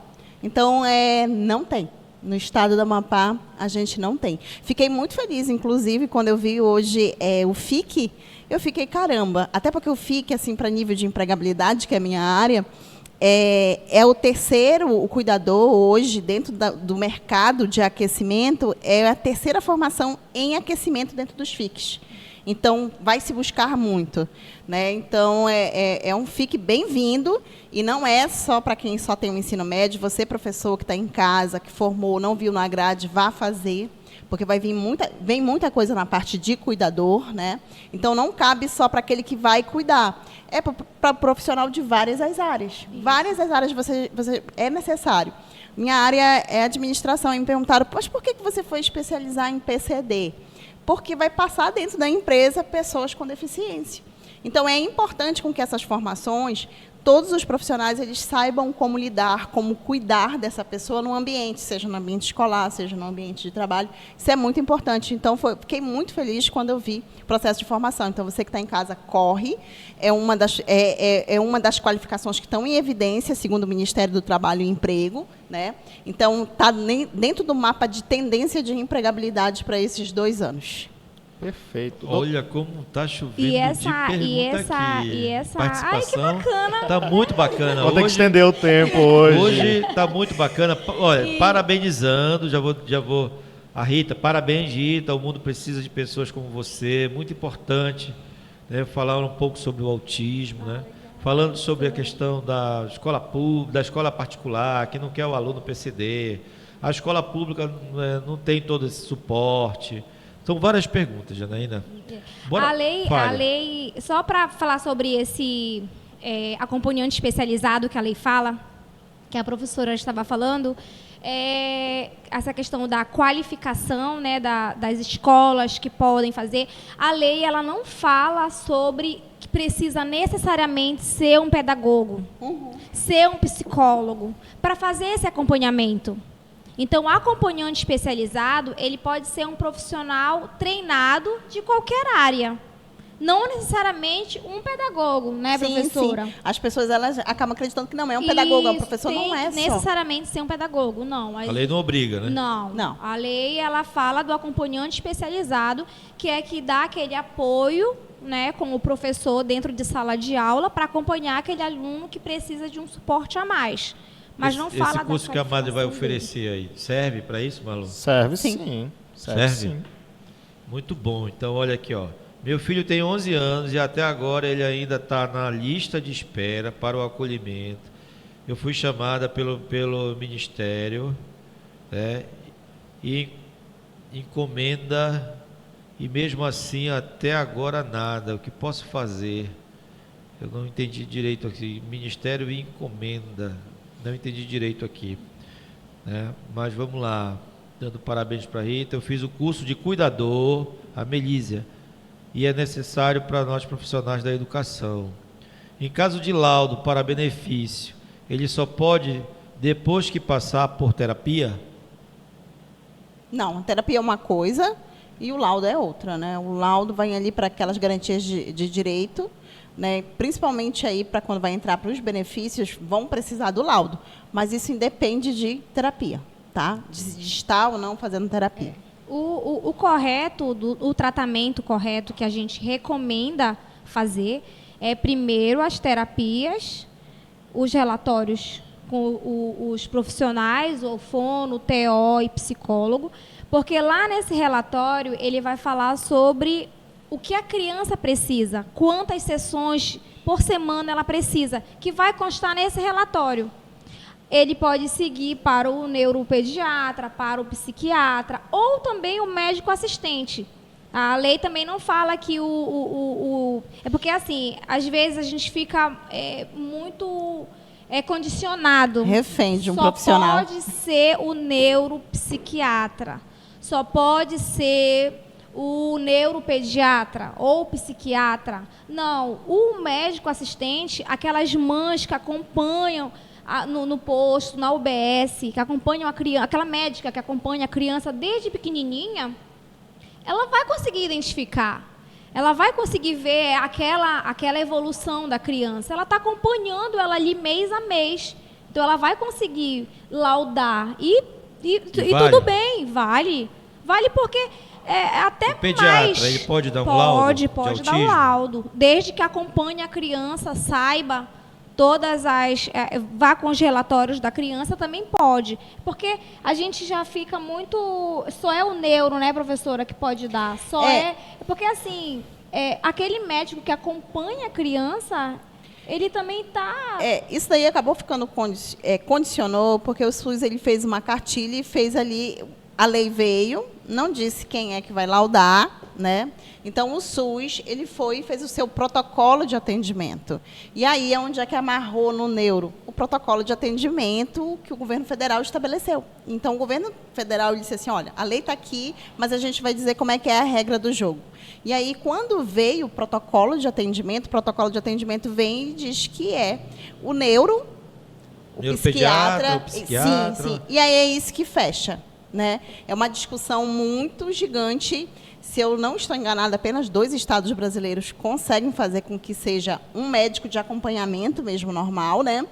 Então, não tem. No estado do Amapá, a gente não tem. Fiquei muito feliz, inclusive, quando eu vi hoje o FIC, eu fiquei, caramba, até porque o FIC, assim, para nível de empregabilidade, que é a minha área, é o terceiro, o cuidador hoje, dentro do mercado de aquecimento, é a terceira formação em aquecimento dentro dos FICs. Então, vai se buscar muito. Né? Então, é um FIC bem-vindo, e não é só para quem só tem o ensino médio. Você, professor, que está em casa, que formou, não viu na grade, vá fazer, porque vem muita coisa na parte de cuidador. Né? Então, não cabe só para aquele que vai cuidar. É para profissional de várias as áreas. Isso. Várias as áreas é necessário. Minha área é administração, e me perguntaram, mas por que você foi especializar em PCD? Porque vai passar dentro da empresa pessoas com deficiência. Então, é importante com que essas formações, todos os profissionais, eles saibam como lidar, como cuidar dessa pessoa no ambiente, seja no ambiente escolar, seja no ambiente de trabalho. Isso é muito importante. Então, fiquei muito feliz quando eu vi o processo de formação. Então, você que está em casa, corre. É uma das qualificações que estão em evidência, segundo o Ministério do Trabalho e Emprego. Né? Então, está dentro do mapa de tendência de empregabilidade para esses 2 anos. Perfeito. Olha como está chovendo de pergunta aqui. Participação. Ai, que bacana. Está muito bacana. Vou ter que estender o tempo hoje. Hoje está muito bacana. Olha, parabenizando, já vou. A Rita, parabéns, Rita. O mundo precisa de pessoas como você. Muito importante, né? Falar um pouco sobre o autismo, né? Falando sobre a questão da escola pública, da escola particular, que não quer o aluno PCD. A escola pública não tem todo esse suporte. São várias perguntas, Janaína. A lei, só para falar sobre esse acompanhante especializado que a lei fala, que a professora estava falando, essa questão da qualificação, né, das escolas que podem fazer. A lei ela não fala sobre que precisa necessariamente ser um pedagogo, ser um psicólogo, para fazer esse acompanhamento. Então, o acompanhante especializado, ele pode ser um profissional treinado de qualquer área. Não necessariamente um pedagogo, né, professora? Sim. As pessoas elas acabam acreditando que não é um pedagogo, é um Isso, professor, tem não é que só. necessariamente ser um pedagogo, não. A lei não obriga, né? Não. Não. A lei, ela fala do acompanhante especializado, que é que dá aquele apoio, né, com o professor dentro de sala de aula para acompanhar aquele aluno que precisa de um suporte a mais. Mas não fala Esse da curso que a Madre vai qualificação dele. oferecer aí, serve para isso, Malu? Serve Sim. sim. Serve? Sim. Muito bom. Então, olha aqui, ó. Meu filho tem 11 anos e até agora ele ainda está na lista de espera para o acolhimento. Eu fui chamada pelo Ministério, né, e encomenda, e mesmo assim até agora nada. O que posso fazer? Eu não entendi direito aqui. Ministério e encomenda. Não entendi direito aqui, né? Mas vamos lá. Dando parabéns para a Rita. Eu fiz o curso de cuidador, a Melísia, e é necessário para nós profissionais da educação. Em caso de laudo para benefício, ele só pode depois que passar por terapia? Não, a terapia é uma coisa e o laudo é outra, né? O laudo vai ali para aquelas garantias de direito, né? Principalmente aí para quando vai entrar para os benefícios, vão precisar do laudo. Mas isso independe de terapia, tá? De estar ou não fazendo terapia. O correto, o tratamento correto que a gente recomenda fazer é primeiro as terapias, os relatórios com os profissionais, o fono, TO e psicólogo, porque lá nesse relatório ele vai falar sobre o que a criança precisa, quantas sessões por semana ela precisa, que vai constar nesse relatório. Ele pode seguir para o neuropediatra, para o psiquiatra, ou também o médico assistente. A lei também não fala que É porque, assim, às vezes a gente fica muito condicionado. Refém de um Só profissional. pode ser o neuropsiquiatra. Só pode ser o neuropediatra ou o psiquiatra. Não, o médico assistente, aquelas mães que acompanham no posto, na UBS, que acompanham a criança, aquela médica que acompanha a criança desde pequenininha, ela vai conseguir identificar, ela vai conseguir ver aquela evolução da criança. Ela está acompanhando ela ali mês a mês, então ela vai conseguir laudar e vale. Tudo bem, vale porque até O pediatra, mais ele pode dar um laudo de pode dar um autismo? laudo, desde que acompanhe a criança, saiba todas vá com os relatórios da criança, também pode. Porque a gente já fica muito... Só é o neuro, né, professora, que pode dar. Porque, assim, aquele médico que acompanha a criança, ele também está... Isso daí acabou ficando... condicionou, porque o SUS ele fez uma cartilha e fez ali... A lei veio, não disse quem é que vai laudar, né? Então, o SUS, ele foi e fez o seu protocolo de atendimento. E aí é onde é que amarrou no neuro o protocolo de atendimento que o governo federal estabeleceu. Então, o governo federal disse assim, olha, a lei está aqui, mas a gente vai dizer como é que é a regra do jogo. E aí, quando veio o protocolo de atendimento vem e diz que é o neuro, o Neuropediatra, psiquiatra. Sim. E aí é isso que fecha. Né? É uma discussão muito gigante. Se eu não estou enganada, apenas 2 estados brasileiros conseguem fazer com que seja um médico de acompanhamento mesmo normal, né?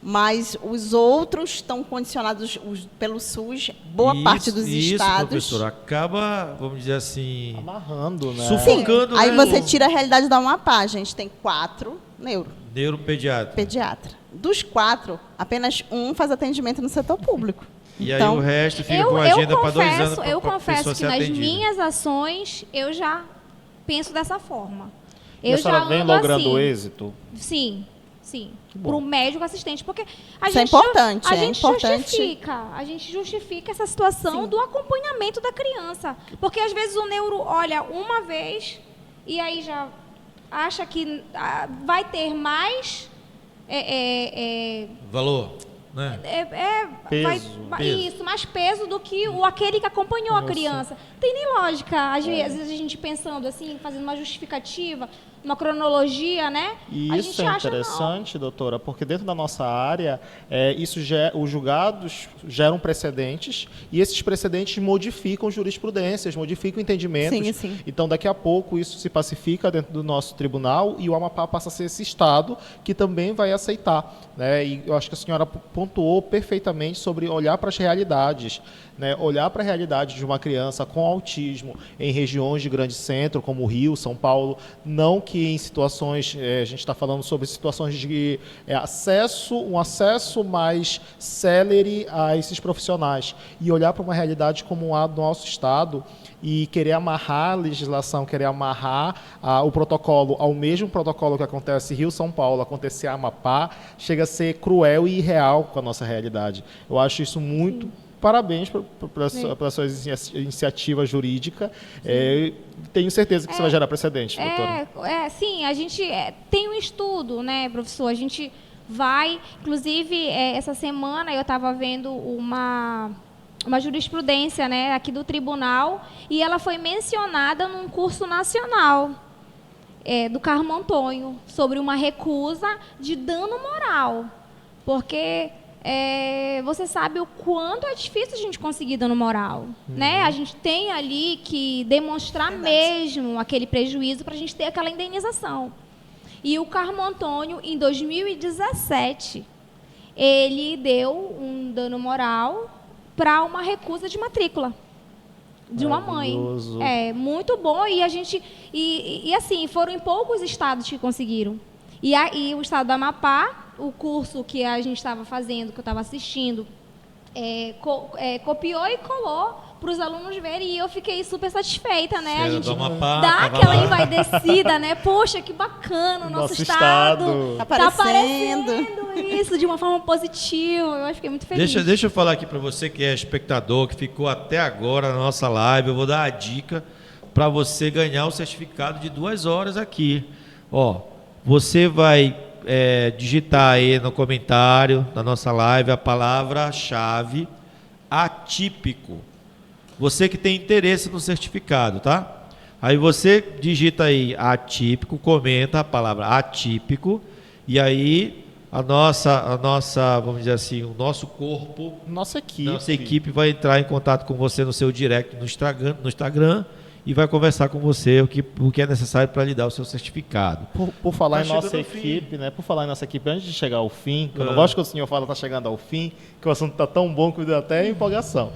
Mas os outros estão condicionados pelo SUS, boa parte dos estados. Professor, acaba, vamos dizer assim, amarrando, né? Sufocando. Aí né? você tira a realidade da Amapá. A gente tem 4 neuropediatra. Dos 4, apenas um faz atendimento no setor público. E então, aí o resto fica com a agenda para 2 anos para Eu a pessoa confesso que ser nas atendida. minhas ações eu já penso dessa forma. E a senhora vem logrando assim. êxito? Sim. Para o médico assistente, porque isso é importante. A gente justifica essa situação do acompanhamento da criança. Porque às vezes o neuro olha uma vez e aí já acha que vai ter mais valor, né? Peso. Isso, mais peso do que aquele que acompanhou a criança. Tem nem lógica, às vezes, a gente pensando assim, fazendo uma justificativa. uma cronologia, né? E A isso gente é acha, não. interessante, doutora, porque dentro da nossa área, os julgados geram precedentes e esses precedentes modificam jurisprudências, modificam entendimentos. Sim, sim. Então, daqui a pouco, isso se pacifica dentro do nosso tribunal e o Amapá passa a ser esse Estado que também vai aceitar, né? E eu acho que a senhora pontuou perfeitamente sobre olhar para as realidades, né? Olhar para a realidade de uma criança com autismo em regiões de grande centro, como o Rio, São Paulo, não que em situações, a gente está falando sobre situações de um acesso mais célere a esses profissionais, e olhar para uma realidade como a do nosso Estado e querer amarrar a legislação, querer amarrar o protocolo ao mesmo protocolo que acontece em Rio, São Paulo, acontecer em Amapá, chega a ser cruel e irreal com a nossa realidade. Eu acho isso muito... Parabéns pela sua iniciativa jurídica. Tenho certeza que você vai gerar precedente, doutora. Sim, a gente tem um estudo, né, professor? A gente vai... Inclusive, essa semana eu estava vendo uma jurisprudência, né, aqui do tribunal, e ela foi mencionada num curso nacional do Carmo Antônio, sobre uma recusa de dano moral. Porque... você sabe o quanto é difícil a gente conseguir dano moral, né? A gente tem ali que demonstrar mesmo aquele prejuízo para a gente ter aquela indenização. E o Carmo Antônio, em 2017, ele deu um dano moral para uma recusa de matrícula de uma mãe. Muito bom. E a gente assim, foram em poucos estados que conseguiram. E o estado do Amapá, o curso que a gente estava fazendo, que eu estava assistindo, copiou e colou para os alunos verem, e eu fiquei super satisfeita, né? A gente dá aquela envaidecida, né? Poxa, que bacana, o nosso estado tá aparecendo isso de uma forma positiva. Eu fiquei muito feliz. Deixa eu falar aqui para você que é espectador, que ficou até agora na nossa live. Eu vou dar a dica para você ganhar o certificado de 2 horas aqui. Ó, você vai digitar aí no comentário da nossa live a palavra-chave atípico. Você que tem interesse no certificado, tá? Aí você digita aí atípico, comenta a palavra atípico, e aí a nossa, vamos dizer assim, o nosso corpo, nossa equipe vai entrar em contato com você no seu direct no Instagram e vai conversar com você o que é necessário para lhe dar o seu certificado. Por falar em nossa equipe, né? Por falar em nossa equipe, antes de chegar ao fim, que eu não gosto que o senhor fala está chegando ao fim, que o assunto está tão bom que me deu até empolgação.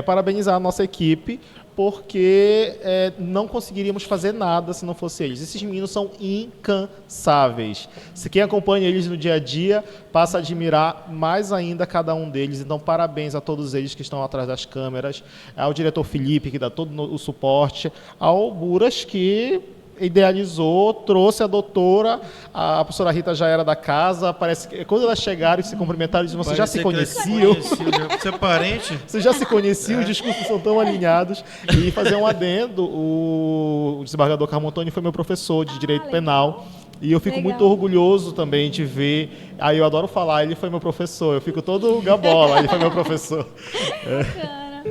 Parabenizar a nossa equipe, porque não conseguiríamos fazer nada se não fosse eles. Esses meninos são incansáveis. Se quem acompanha eles no dia a dia passa a admirar mais ainda cada um deles. Então, parabéns a todos eles que estão atrás das câmeras, ao diretor Felipe, que dá todo o suporte, ao Buras, que idealizou, trouxe a doutora, a professora Rita já era da casa, parece que quando elas chegaram e se cumprimentaram, eles você já se conheciam. Você é parente? Você já se conhecia, os discursos são tão alinhados. E fazer um adendo, o desembargador Carmo Antônio foi meu professor de Direito Penal, e eu fico muito orgulhoso também de ver, aí eu adoro falar, ele foi meu professor, eu fico todo gabola, ele foi meu professor.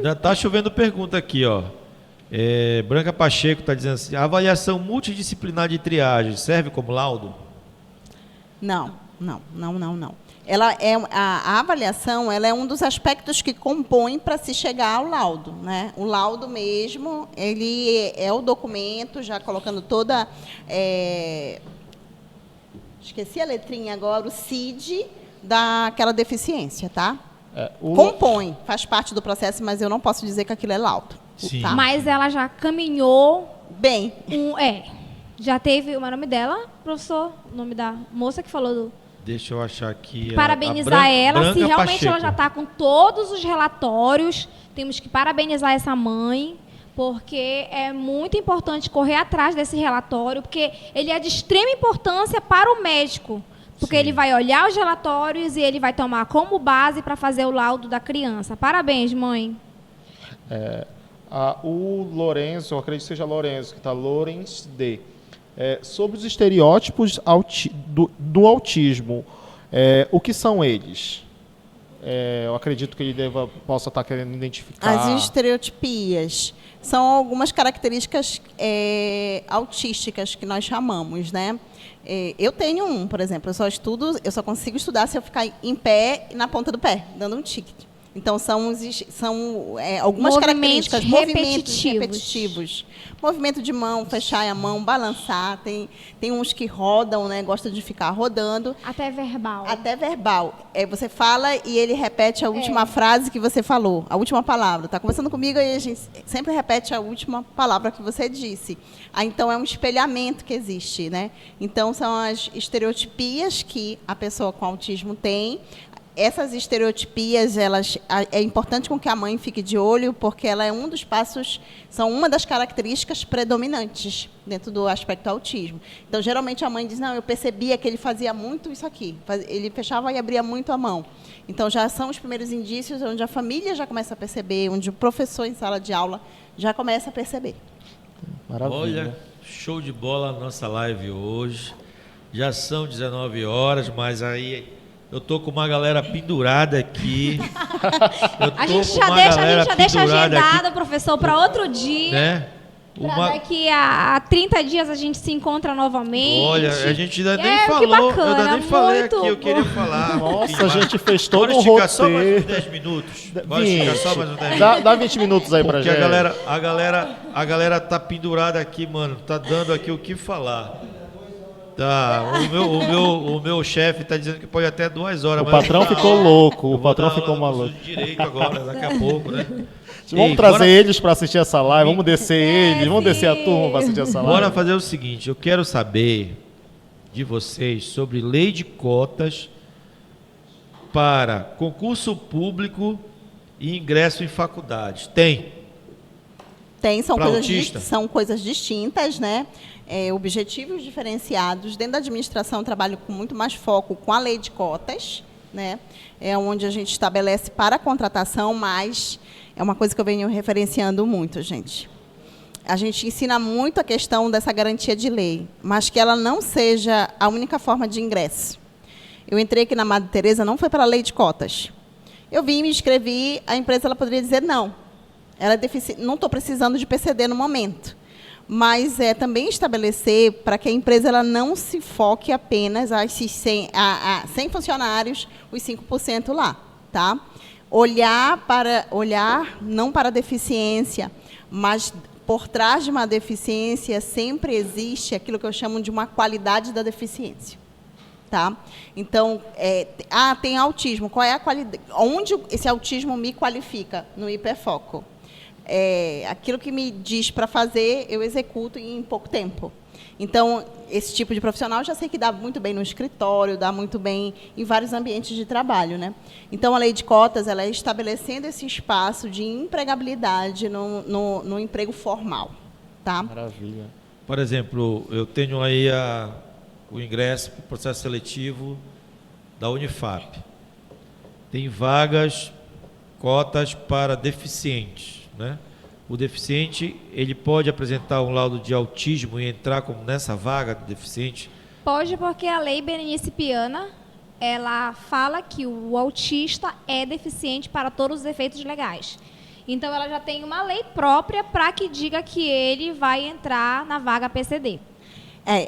Já está chovendo pergunta aqui, ó. Branca Pacheco está dizendo assim: a avaliação multidisciplinar de triagem serve como laudo? Não. Ela a avaliação, ela é um dos aspectos que compõem para se chegar ao laudo, né? O laudo mesmo, ele é o documento, já colocando toda... esqueci a letrinha agora, o CID daquela deficiência, tá? Compõe, faz parte do processo, mas eu não posso dizer que aquilo é laudo. Sim. Tá? Mas ela já caminhou bem. Já teve o nome dela, professor, o nome da moça que falou do... Deixa eu achar aqui. Parabenizar ela, Branca se realmente Pacheco. ela já está com todos os relatórios, temos que parabenizar essa mãe, porque é muito importante correr atrás desse relatório, porque ele é de extrema importância para o médico, porque ele vai olhar os relatórios e ele vai tomar como base para fazer o laudo da criança. Parabéns, mãe. O Lourenço, eu acredito que seja Lourenço, que está Lorenz D. Sobre os estereótipos do autismo, o que são eles? Eu acredito que ele possa estar querendo identificar... As estereotipias. são algumas características autísticas que nós chamamos, né? Eu tenho por exemplo, eu só consigo estudar se eu ficar em pé e na ponta do pé, dando um ticket. Então, são algumas características, movimentos repetitivos. Movimento de mão, fechar a mão, balançar. Tem uns que rodam, né? Gostam de ficar rodando. Até verbal. Até verbal. Você fala e ele repete a última frase que você falou, a última palavra. Está conversando comigo e a gente sempre repete a última palavra que você disse. Então, é um espelhamento que existe, né? Então, são as estereotipias que a pessoa com autismo tem. Essas estereotipias, é importante com que a mãe fique de olho, porque ela é um dos passos, são uma das características predominantes dentro do aspecto autismo. Então, geralmente, a mãe diz, não, eu percebia que ele fazia muito isso aqui, ele fechava e abria muito a mão. Então, já são os primeiros indícios onde a família já começa a perceber, onde o professor em sala de aula já começa a perceber. Maravilha. Olha, show de bola a nossa live hoje. Já são 19 horas, mas aí... Eu tô com uma galera pendurada aqui. A gente já deixa agendado, aqui, professor, para outro dia. Né? Daqui a 30 dias a gente se encontra novamente. Olha, a gente ainda nem falou. Bacana, eu ainda nem falei aqui, bom. eu queria falar. Nossa, a gente fez todo um roteiro. Bora esticar só mais uns 10 minutos. Bora esticar só mais uns 10 minutos. Dá 20 minutos aí pra gente. Porque a galera tá pendurada aqui, mano. Tá dando aqui o que falar. Tá, o meu chefe está dizendo que pode até 2 horas. O patrão ficou louco, o patrão ficou maluco. Direito agora, daqui a pouco, né? Vamos trazer eles para assistir essa live, vamos descer eles, vamos descer a turma para assistir essa live. Bora fazer o seguinte, eu quero saber de vocês sobre lei de cotas para concurso público e ingresso em faculdades. Tem, são coisas distintas, né? Objetivos diferenciados. Dentro da administração, eu trabalho com muito mais foco com a lei de cotas, né? É onde a gente estabelece para a contratação, mas é uma coisa que eu venho referenciando muito, gente. A gente ensina muito a questão dessa garantia de lei, mas que ela não seja a única forma de ingresso. Eu entrei aqui na Madre Teresa, não foi pela lei de cotas. Eu vim, me inscrevi, a empresa ela poderia dizer não. Ela não estou precisando de PCD no momento. Mas também estabelecer para que a empresa ela não se foque apenas a 100 funcionários, os 5% lá. Tá? Olhar não para a deficiência, mas por trás de uma deficiência sempre existe aquilo que eu chamo de uma qualidade da deficiência. Tá? Então, tem autismo. Qual é a qualidade? Onde esse autismo me qualifica? No hiperfoco. Aquilo que me diz para fazer, eu executo em pouco tempo. Então, esse tipo de profissional, eu já sei que dá muito bem no escritório, dá muito bem em vários ambientes de trabalho, né? Então, a lei de cotas, ela é estabelecendo esse espaço de empregabilidade no emprego formal. Tá? Maravilha. Por exemplo, eu tenho aí o ingresso para o processo seletivo da Unifap. Tem vagas, cotas para deficientes, né? O deficiente, ele pode apresentar um laudo de autismo e entrar como nessa vaga de deficiente? Pode, porque a lei Berenice Piana, ela fala que o autista é deficiente para todos os efeitos legais. Então, ela já tem uma lei própria para que diga que ele vai entrar na vaga PCD.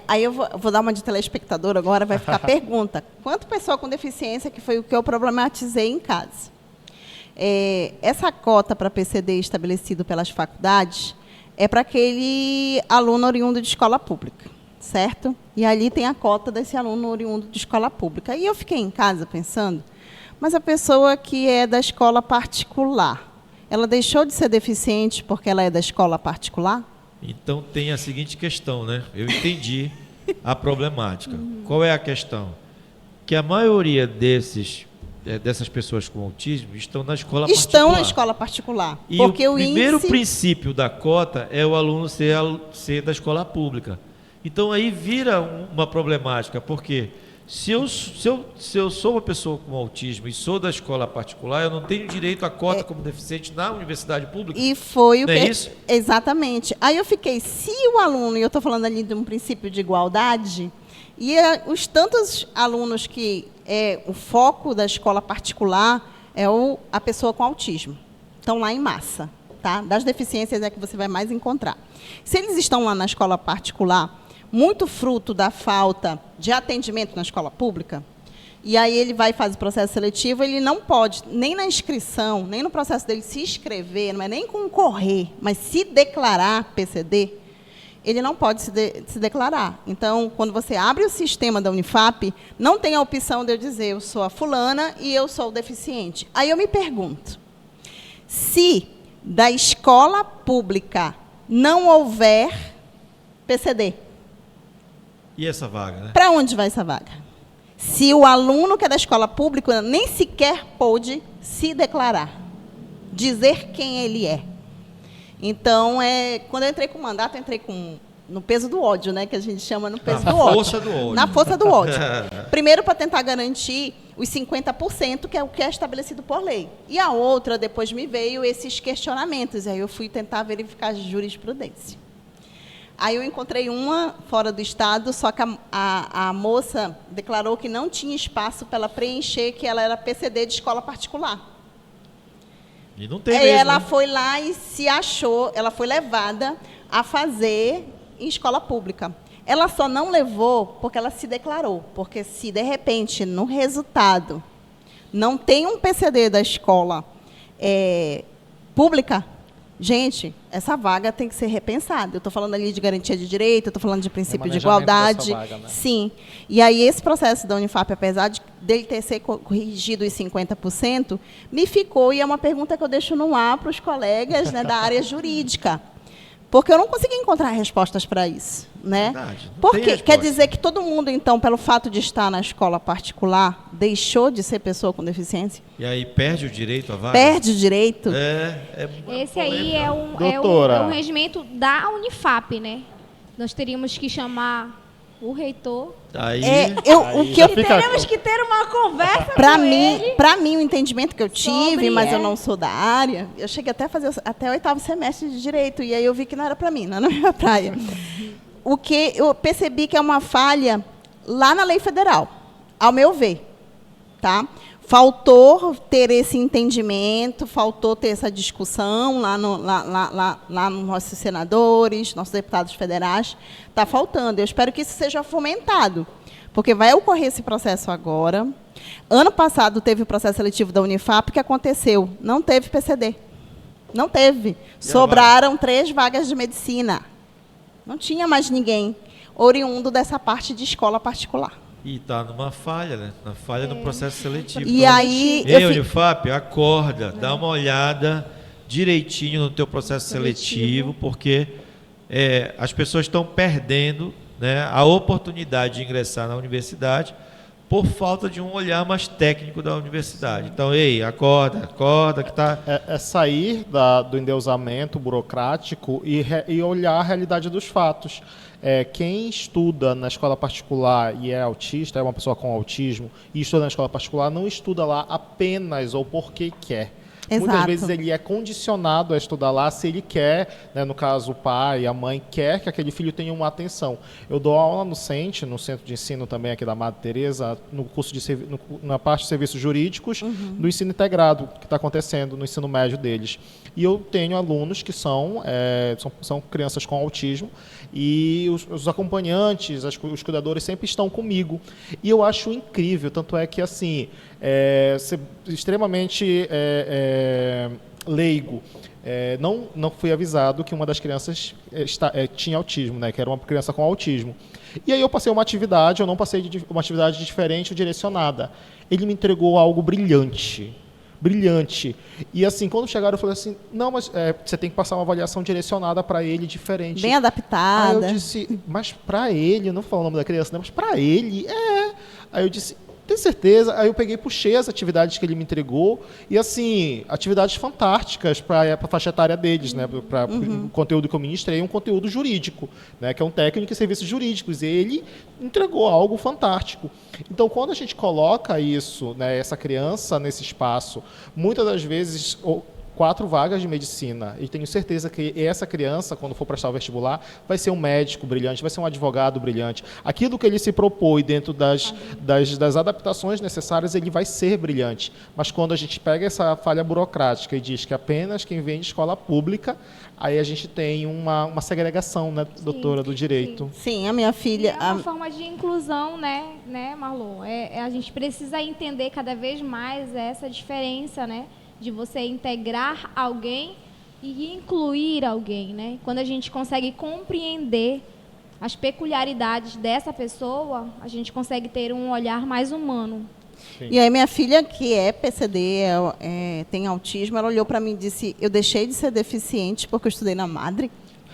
Aí eu vou dar uma de telespectador agora, vai ficar a pergunta. Quanto pessoa com deficiência, que foi o que eu problematizei em casa? Essa cota para PCD estabelecido pelas faculdades é para aquele aluno oriundo de escola pública, certo? E ali tem a cota desse aluno oriundo de escola pública. E eu fiquei em casa pensando, mas a pessoa que é da escola particular, ela deixou de ser deficiente porque ela é da escola particular? Então tem a seguinte questão, né? Eu entendi a problemática. Qual é a questão? Que a maioria dessas pessoas com autismo estão na escola particular. Estão na escola particular. E porque o primeiro princípio da cota é o aluno ser da escola pública. Então aí vira uma problemática, porque se eu sou uma pessoa com autismo e sou da escola particular, eu não tenho direito à cota como deficiente na universidade pública. E foi o não que... é isso? Exatamente. Aí eu fiquei, se o aluno, e eu estou falando ali de um princípio de igualdade, e os tantos alunos que o foco da escola particular é a pessoa com autismo. Estão lá em massa. tá? Das deficiências é que você vai mais encontrar. Se eles estão lá na escola particular, muito fruto da falta de atendimento na escola pública, e aí ele vai fazer o processo seletivo, ele não pode, nem na inscrição, nem no processo dele se inscrever, não é nem concorrer, mas se declarar PCD, ele não pode se declarar. Então, quando você abre o sistema da Unifap, não tem a opção de eu dizer, eu sou a fulana e eu sou o deficiente. Aí eu me pergunto, se da escola pública não houver PCD, E essa vaga, né? para onde vai essa vaga? Se o aluno que é da escola pública nem sequer pôde se declarar, dizer quem ele é. Então, quando eu entrei com o mandato, eu entrei no peso do ódio, né, que a gente chama no peso do ódio. Na força do ódio. Na força do ódio. Primeiro, para tentar garantir os 50%, que é o que é estabelecido por lei. E a outra, depois me veio esses questionamentos. Aí eu fui tentar verificar a jurisprudência. Aí eu encontrei uma fora do estado, só que a moça declarou que não tinha espaço para ela preencher, que ela era PCD de escola particular. E não tem Aí mesmo, ela né? foi lá e se achou, ela foi levada a fazer em escola pública. Ela só não levou porque ela se declarou. Porque se, de repente, no resultado, não tem um PCD da escola pública, gente, essa vaga tem que ser repensada. Eu estou falando ali de garantia de direito, eu estou falando de princípio de igualdade. Vaga, né? Sim. E aí esse processo da Unifap, apesar dele ter sido corrigido os 50%, me ficou, e é uma pergunta que eu deixo no ar para os colegas, né, da área jurídica. Porque eu não consegui encontrar respostas para isso, né? Verdade, não tem Porque resposta. quer dizer que todo mundo, então, pelo fato de estar na escola particular, deixou de ser pessoa com deficiência? E aí perde o direito à vaga? Perde o direito? Esse aí é Doutora. um regimento da Unifap, né? Nós teríamos que chamar o reitor. Aí, O que já eu fica- Teremos que ter uma conversa Para com ele. mim, o entendimento que eu tive, Sobre, mas eu não sou da área, eu cheguei até a fazer até o 8º semestre de Direito, e aí eu vi que não era para mim, não era na minha praia. O que eu percebi que é uma falha lá na lei federal, ao meu ver. Tá? Faltou ter esse entendimento, faltou ter essa discussão lá nos nossos senadores, nossos deputados federais. Está faltando. Eu espero que isso seja fomentado, porque vai ocorrer esse processo agora. Ano passado teve o processo seletivo da Unifap, o que aconteceu? Não teve PCD. Não teve. Sobraram 3 vagas de medicina. Não tinha mais ninguém oriundo dessa parte de escola particular. e está numa falha, né? Na falha no processo seletivo. E Então, aí, ei, Unifap, acorda, dá uma olhada direitinho no teu processo seletivo, porque as pessoas estão perdendo, né, a oportunidade de ingressar na universidade por falta de um olhar mais técnico da universidade. Então, ei, acorda, que está... É sair do endeusamento burocrático e olhar a realidade dos fatos. Quem estuda na escola particular e é autista, é uma pessoa com autismo, e estuda na escola particular, não estuda lá apenas ou porque quer. Exato. Muitas vezes ele é condicionado a estudar lá se ele quer, né, no caso o pai, a mãe, quer que aquele filho tenha uma atenção. Eu dou aula no CENTE, no Centro de Ensino também aqui da Madre Teresa, no curso na parte de serviços jurídicos, do ensino integrado que está acontecendo no ensino médio deles. E eu tenho alunos que são crianças com autismo, e os acompanhantes, os cuidadores sempre estão comigo. E eu acho incrível, tanto é que, assim, ser extremamente leigo, não fui avisado que uma das crianças tinha autismo, né, que era uma criança com autismo. E aí eu passei uma atividade, eu não passei de uma atividade diferente ou direcionada. Ele me entregou algo brilhante. E assim, quando chegaram, eu falei assim, não, mas você tem que passar uma avaliação direcionada para ele, diferente. Bem adaptada. Aí eu disse, mas para ele, eu não vou falar o nome da criança, não, mas para ele, Aí eu disse, tem certeza? Aí eu peguei e puxei as atividades que ele me entregou, e assim, atividades fantásticas para a faixa etária deles, né? Para o conteúdo que eu ministrei, um conteúdo jurídico, né? Que é um técnico em serviços jurídicos, e ele entregou algo fantástico. Então, quando a gente coloca isso, né, essa criança nesse espaço, muitas das vezes 4 vagas de medicina. E tenho certeza que essa criança, quando for prestar o vestibular, vai ser um médico brilhante, vai ser um advogado brilhante. Aquilo que ele se propõe dentro das adaptações necessárias, ele vai ser brilhante. Mas quando a gente pega essa falha burocrática e diz que apenas quem vem de escola pública, aí a gente tem uma segregação, né, doutora, do direito. Sim, a minha filha... É uma forma de inclusão, né, Marlon? A gente precisa entender cada vez mais essa diferença, né, de você integrar alguém e incluir alguém, né? Quando a gente consegue compreender as peculiaridades dessa pessoa, a gente consegue ter um olhar mais humano. Sim. E aí minha filha, que é PCD, tem autismo, ela olhou para mim e disse, eu deixei de ser deficiente porque eu estudei na Madre,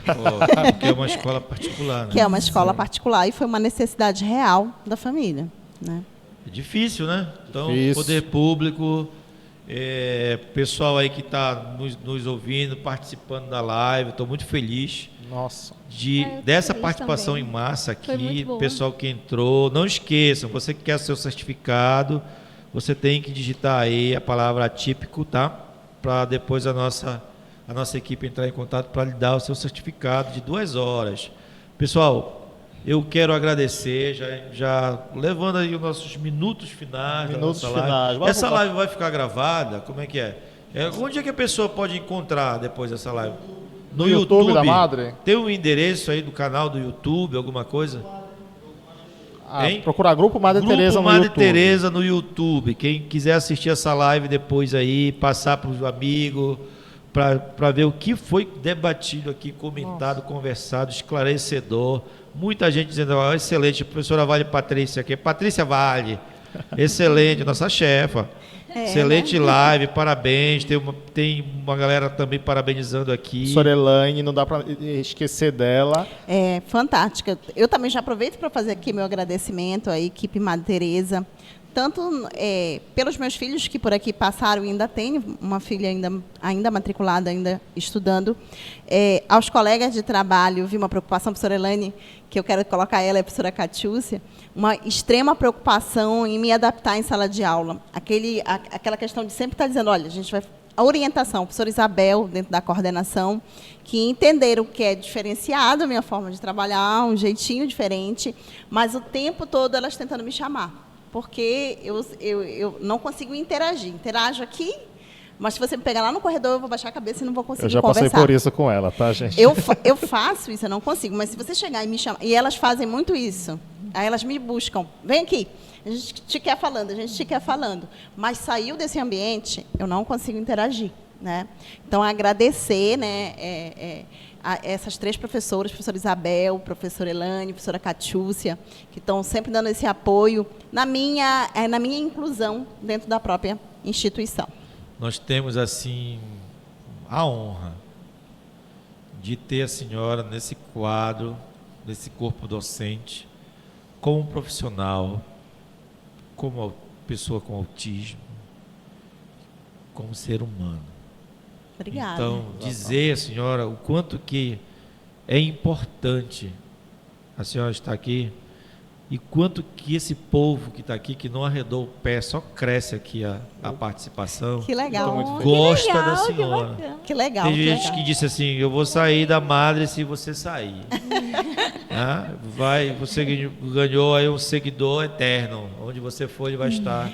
Porque é uma escola particular, né? que é uma escola particular, e foi uma necessidade real da família, né? É difícil, né? Então, Difícil. poder público, pessoal aí que está nos ouvindo, participando da live, estou muito feliz Nossa. Eu tô dessa feliz participação também. em massa Foi aqui, muito bom. pessoal que entrou. Não esqueçam, você que quer seu certificado, você tem que digitar aí a palavra atípico, tá? Para depois a nossa equipe entrar em contato para lhe dar o seu certificado de 2 horas. Pessoal, eu quero agradecer, já levando aí os nossos minutos finais. Minutos da nossa finais. live. Vamos Essa lá. live vai ficar gravada? Como é que é? Onde é que a pessoa pode encontrar depois dessa live? No YouTube da Madre? Tem um endereço aí do canal do YouTube, alguma coisa? Hein? Procurar Grupo Madre Teresa no Madre YouTube. Teresa no YouTube. Quem quiser assistir essa live depois aí, passar para os amigos, para ver o que foi debatido aqui, comentado, conversado, esclarecedor. Muita gente dizendo, ó, excelente, professora Vale Patrícia aqui. Patrícia Vale, excelente, nossa chefa. Excelente live, parabéns. Tem uma galera também parabenizando aqui. Professora Elaine, não dá para esquecer dela. É fantástica. Eu também já aproveito para fazer aqui meu agradecimento à equipe Madre Teresa, tanto pelos meus filhos que por aqui passaram, e ainda tenho uma filha ainda matriculada, ainda estudando, aos colegas de trabalho, vi uma preocupação, a professora Elaine, que eu quero colocar ela, é a professora Catiúcia, uma extrema preocupação em me adaptar em sala de aula. Aquela questão de sempre estar dizendo, olha, a gente vai... A orientação, a professora Isabel, dentro da coordenação, que entenderam que é diferenciado a minha forma de trabalhar, um jeitinho diferente, mas o tempo todo elas tentando me chamar, porque eu não consigo interagir. Interajo aqui, mas se você me pegar lá no corredor, eu vou baixar a cabeça e não vou conseguir Eu já conversar. passei por isso com ela, tá, gente? Eu faço isso, eu não consigo, mas se você chegar e me chamar... E elas fazem muito isso. Aí elas me buscam. Vem aqui. A gente te quer falando, a gente te quer falando. Mas saiu desse ambiente, eu não consigo interagir, né? Então, agradecer, né, a essas 3 professoras, professora Isabel, professora Elane, professora Catiúcia, que estão sempre dando esse apoio na minha inclusão dentro da própria instituição. Nós temos, assim, a honra de ter a senhora nesse quadro, nesse corpo docente, como profissional, como pessoa com autismo, como ser humano. Obrigada. Então, dizer, senhora, o quanto que é importante a senhora estar aqui e quanto que esse povo que está aqui, que não arredou o pé, só cresce aqui a participação, Que legal. Muito feliz. gosta legal, da que senhora. bacana. Que legal. Tem que gente legal. que disse assim, eu vou sair da Madre se você sair. Você ganhou aí um seguidor eterno. Onde você for, ele vai estar.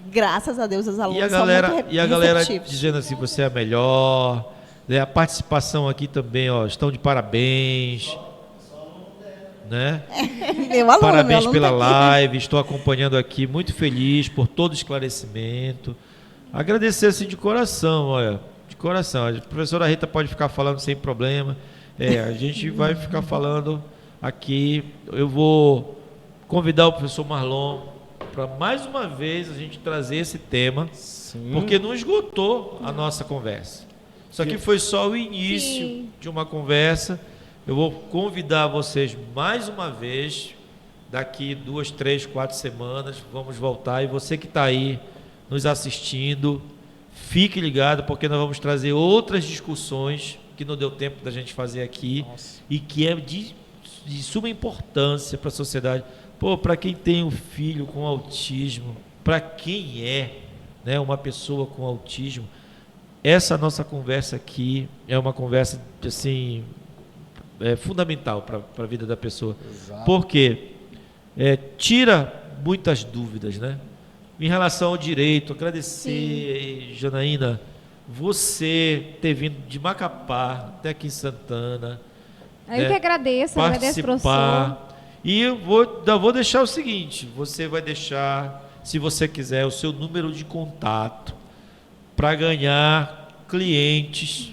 Graças a Deus, os alunos E a são galera, muito e a galera receptivos. dizendo assim, você é a melhor. Né? A participação aqui também, ó, estão de parabéns. Né? Meu aluno, Parabéns meu aluno pela tá aqui. live, estou acompanhando aqui, muito feliz por todo o esclarecimento. Agradecer assim de coração, olha, de coração. A professora Rita pode ficar falando sem problema. A gente vai ficar falando aqui. Eu vou convidar o professor Marlon para mais uma vez a gente trazer esse tema, porque não esgotou a nossa conversa. Isso aqui foi só o início Sim. de uma conversa. Eu vou convidar vocês mais uma vez, daqui 2, 3, 4 semanas, vamos voltar. E você que está aí nos assistindo, fique ligado, porque nós vamos trazer outras discussões que não deu tempo da gente fazer aqui. Nossa. E que é de suma importância para a sociedade. Para quem tem um filho com autismo, para quem é, né, uma pessoa com autismo, essa nossa conversa aqui é uma conversa assim fundamental para a vida da pessoa. Exato. Porque tira muitas dúvidas, né? Em relação ao direito, agradecer, Janaína, você ter vindo de Macapá até aqui em Santana, Eu que agradeço, professor. participar. E eu vou deixar o seguinte: você vai deixar, se você quiser, o seu número de contato para ganhar clientes,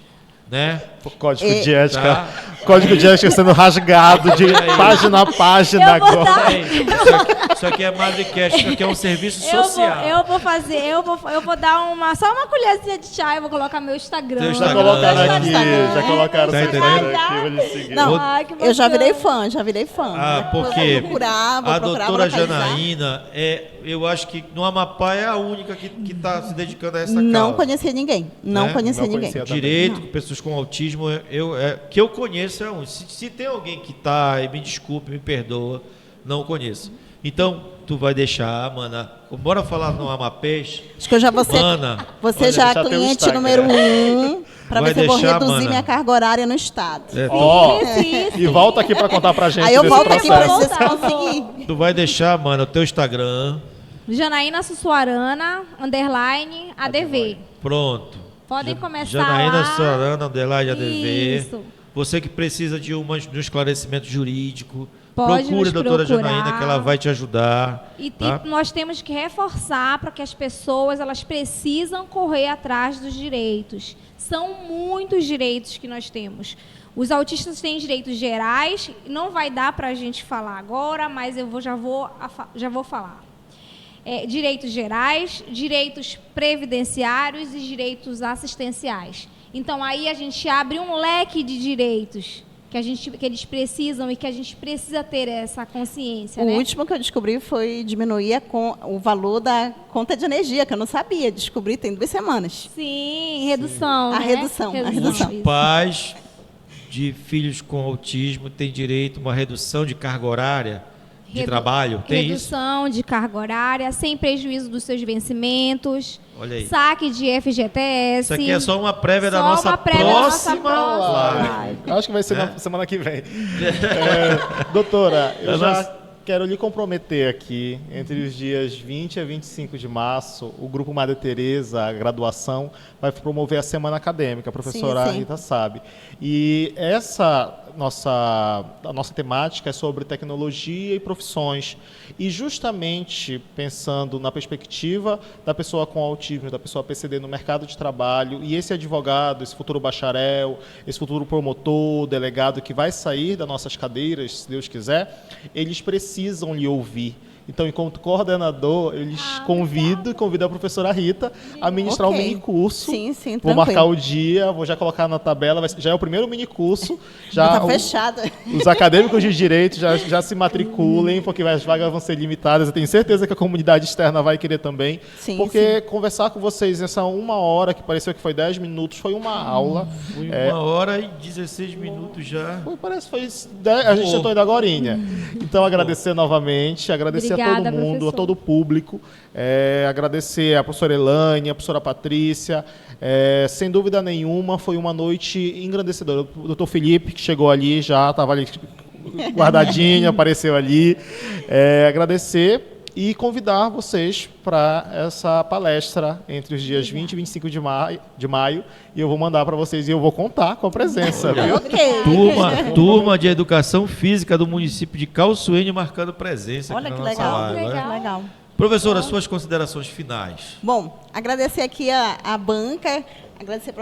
né? O código de ética. Tá? Código de ética sendo rasgado de página a página Eu vou agora. dar- Isso aqui é Madrecast, isso aqui é um serviço social. Eu vou dar só uma colherzinha de chá, eu vou colocar meu Instagram. Teu Já Instagram. colocaram Meu aqui, Instagram. já colocaram Tá o entendendo? Instagram aqui, vou lhe seguir. Não, Ai, que eu já bacana. virei fã. Porque Vou procurar, a vou doutora localizar. Janaína, eu acho que no Amapá é a única que está se dedicando a essa causa. Não conhecia ninguém. Não Né? conhecia Não ninguém. conhecia. Direito, com pessoas com autismo, que eu conheço é um. Se tem alguém que está, me desculpe, me perdoa, não conheço. Então, tu vai deixar, mana. Bora falar no Amapês. Acho que eu já vou ser, Mana, você já deixar é teu cliente Instagram. número 1, para Vai ver se eu vou deixar, reduzir mana. minha carga horária no estado. Ó, Sim, e volta aqui para contar pra gente Aí eu desse volto aqui para processo. ver se conseguir. tu vai deixar, mano, o teu Instagram. Janaína Sussuarana, _ ADV. Pronto. Podem começar Janaína lá. Sussuarana, _ ADV. Isso. Você que precisa de um esclarecimento jurídico, Pode procure a nos doutora procurar. Janaína, que ela vai te ajudar. E tá? nós temos que reforçar para que as pessoas elas precisam correr atrás dos direitos. São muitos direitos que nós temos. Os autistas têm direitos gerais, não vai dar para a gente falar agora, mas já vou falar. Direitos gerais, direitos previdenciários e direitos assistenciais. Então, aí a gente abre um leque de direitos que eles precisam e que a gente precisa ter essa consciência, O né? último que eu descobri foi diminuir o valor da conta de energia, que eu não sabia. Descobri tem 2 semanas. Sim, redução. A né? redução, a redução. isso. Pais de filhos com autismo têm direito a uma redução de carga horária de trabalho. Tem isso? Redução de carga horária, sem prejuízo dos seus vencimentos. Olha aí. Saque de FGTS. Isso aqui é só uma prévia da Só nossa uma prévia da nossa próxima próxima live. Acho que vai ser na semana que vem. Doutora, eu já quero lhe comprometer aqui, entre os dias 20 a 25 de março, o Grupo Madre Teresa, a graduação, vai promover a Semana Acadêmica, a professora Sim, sim. Rita sabe. E a nossa temática é sobre tecnologia e profissões. E justamente pensando na perspectiva da pessoa com autismo, da pessoa PCD no mercado de trabalho, e esse advogado, esse futuro bacharel, esse futuro promotor, delegado que vai sair das nossas cadeiras, se Deus quiser, eles precisam lhe ouvir. Então, enquanto coordenador, eu lhes convido a professora Rita a ministrar um Ok. mini curso. Sim, sim, Vou tranquilo. marcar o dia, vou já colocar na tabela, já é o primeiro mini curso. Já Tá fechada. os acadêmicos de direito já se matriculem, porque as vagas vão ser limitadas. Eu tenho certeza que a comunidade externa vai querer também. Sim, porque conversar com vocês nessa 1 hora, que pareceu que foi 10 minutos, foi uma aula. Foi 1h16 já. Foi 10, a gente tentou ainda agorinha. Então, agradecer novamente, agradecer a Obrigada, todo mundo, professor. a todo o público. Agradecer a professora Elaine, a professora Patrícia. Sem dúvida nenhuma, foi uma noite engrandecedora. O doutor Felipe, que chegou ali, já estava ali guardadinho, apareceu ali. Agradecer e convidar vocês para essa palestra entre os dias 20 e 25 de maio. E eu vou mandar para vocês e eu vou contar com a presença, viu? Ok. Turma de Educação Física do município de Calçoene marcando presença Olha aqui que na nossa legal. live. Legal. Né? Legal. Professora, suas considerações finais. Bom, agradecer aqui a banca, agradecer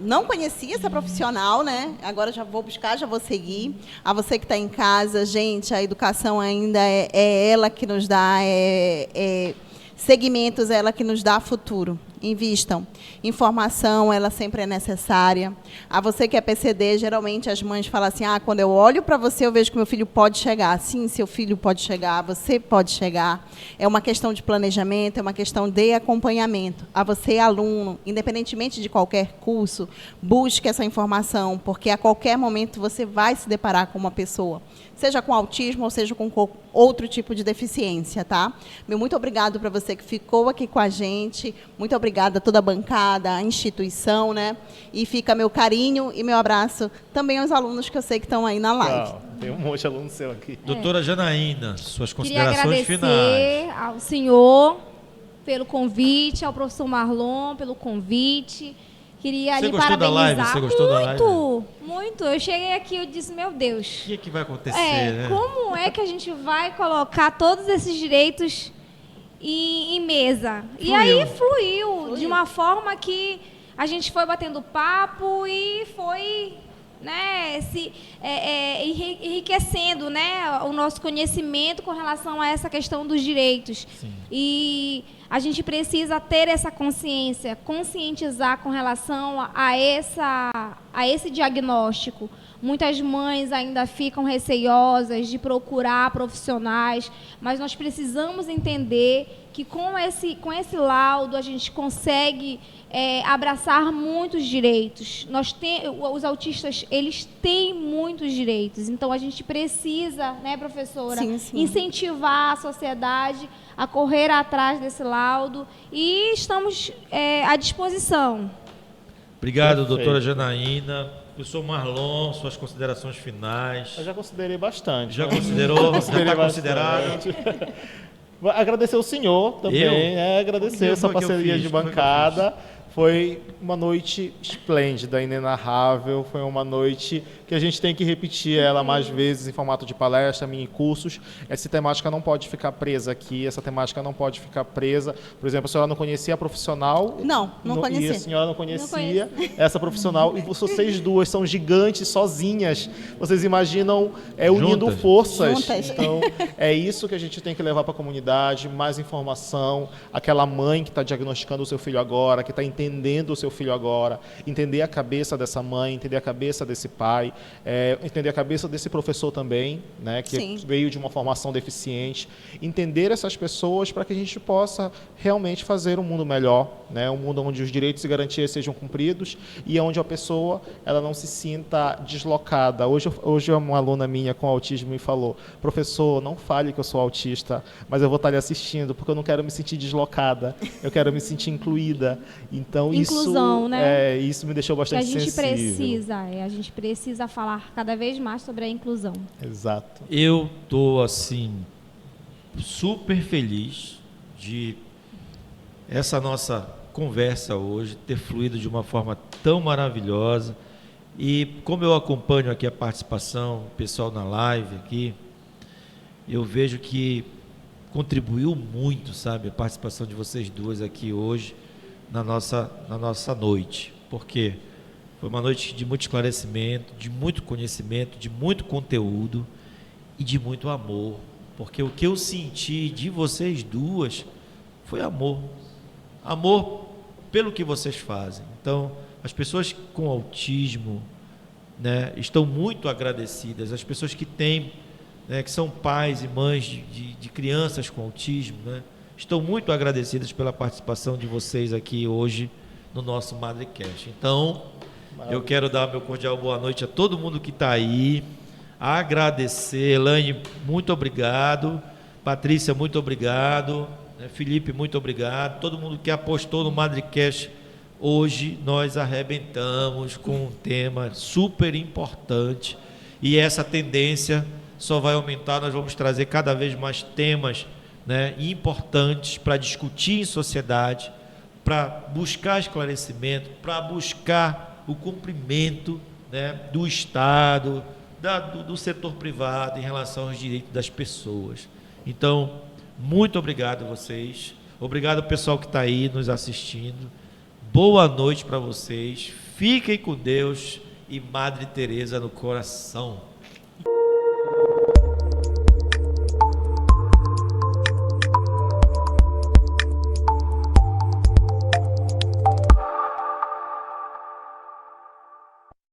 não conhecia essa profissional, né? Agora já vou buscar, já vou seguir. A você que está em casa, gente, a educação ainda é ela que nos dá segmentos, ela que nos dá futuro. Invistam. Informação, ela sempre é necessária. A você que é PCD, geralmente as mães falam assim, quando eu olho para você, eu vejo que meu filho pode chegar. Sim, seu filho pode chegar, você pode chegar. É uma questão de planejamento, é uma questão de acompanhamento. A você, aluno, independentemente de qualquer curso, busque essa informação, porque a qualquer momento você vai se deparar com uma pessoa, seja com autismo ou seja com outro tipo de deficiência, tá? Meu muito obrigado para você que ficou aqui com a gente. Muito obrigado obrigada a toda a bancada, a instituição, né? E fica meu carinho e meu abraço também aos alunos que eu sei que estão aí na live. Tem um monte de aluno seu aqui. Doutora Janaína, suas Queria considerações agradecer finais. ao senhor pelo convite, ao professor Marlon pelo convite. Queria Você lhe gostou da live? parabenizar. Você gostou da live? Muito, muito. Eu cheguei aqui e disse, meu Deus. O que vai acontecer, né? Como é que a gente vai colocar todos esses direitos em mesa? E aí fluiu de uma forma que a gente foi batendo papo e foi, né, enriquecendo, né, o nosso conhecimento com relação a essa questão dos direitos. Sim. E a gente precisa ter essa consciência, conscientizar com relação a esse diagnóstico. Muitas mães ainda ficam receosas de procurar profissionais, mas nós precisamos entender que com esse laudo a gente consegue abraçar muitos direitos. Os autistas, eles têm muitos direitos, então a gente precisa, né, professora, Sim, sim. incentivar a sociedade a correr atrás desse laudo e estamos à disposição. Obrigado, Perfeito. doutora Janaína. Professor Marlon, suas considerações finais. Eu já considerei bastante. Já né? considerou? Já Considerei está bastante. considerado? Agradecer o senhor também, Eu? agradecer O que essa foi que eu parceria fiz? de O que foi que eu bancada. Foi uma noite esplêndida, inenarrável. Foi uma noite que a gente tem que repetir ela mais vezes em formato de palestra, mini cursos. Essa temática não pode ficar presa aqui, essa temática não pode ficar presa. Por exemplo, a senhora não conhecia a profissional. Não conhecia. E a senhora não conhecia essa profissional. E vocês duas são gigantes, sozinhas. Vocês imaginam unindo Juntas. forças. Juntas. Então, é isso que a gente tem que levar para a comunidade, mais informação. Aquela mãe que está diagnosticando o seu filho agora, que está entendendo o seu filho agora, entender a cabeça dessa mãe, entender a cabeça desse pai, entender a cabeça desse professor também, né, que Sim. veio de uma formação deficiente, entender essas pessoas para que a gente possa realmente fazer um mundo melhor, né, um mundo onde os direitos e garantias sejam cumpridos e onde a pessoa ela não se sinta deslocada. Hoje uma aluna minha com autismo me falou: professor, não fale que eu sou autista, mas eu vou estar lhe assistindo porque eu não quero me sentir deslocada, eu quero me sentir incluída. Então Inclusão, isso, né? Isso me deixou Que a bastante gente sensível. a gente precisa falar cada vez mais sobre a inclusão. Exato. Eu estou, assim, super feliz de essa nossa conversa hoje ter fluído de uma forma tão maravilhosa. E como eu acompanho aqui a participação, o pessoal na live aqui, eu vejo que contribuiu muito, sabe, a participação de vocês duas aqui hoje na nossa noite. Por quê? Foi uma noite de muito esclarecimento, de muito conhecimento, de muito conteúdo e de muito amor. Porque o que eu senti de vocês duas foi amor. Amor pelo que vocês fazem. Então, as pessoas com autismo, né, estão muito agradecidas. As pessoas que têm, né, que são pais e mães de crianças com autismo, né, estão muito agradecidas pela participação de vocês aqui hoje no nosso Madrecast. Então, eu quero dar meu cordial boa noite a todo mundo que está aí, agradecer. Elaine, muito obrigado. Patrícia, muito obrigado. Felipe, muito obrigado. Todo mundo que apostou no Madrecast. Hoje nós arrebentamos com um tema super importante e essa tendência só vai aumentar. Nós vamos trazer cada vez mais temas, né, importantes para discutir em sociedade, para buscar esclarecimento, para buscar o cumprimento, né, do Estado, do setor privado em relação aos direitos das pessoas. Então, muito obrigado a vocês, obrigado ao pessoal que está aí nos assistindo. Boa noite para vocês, fiquem com Deus e Madre Teresa no coração.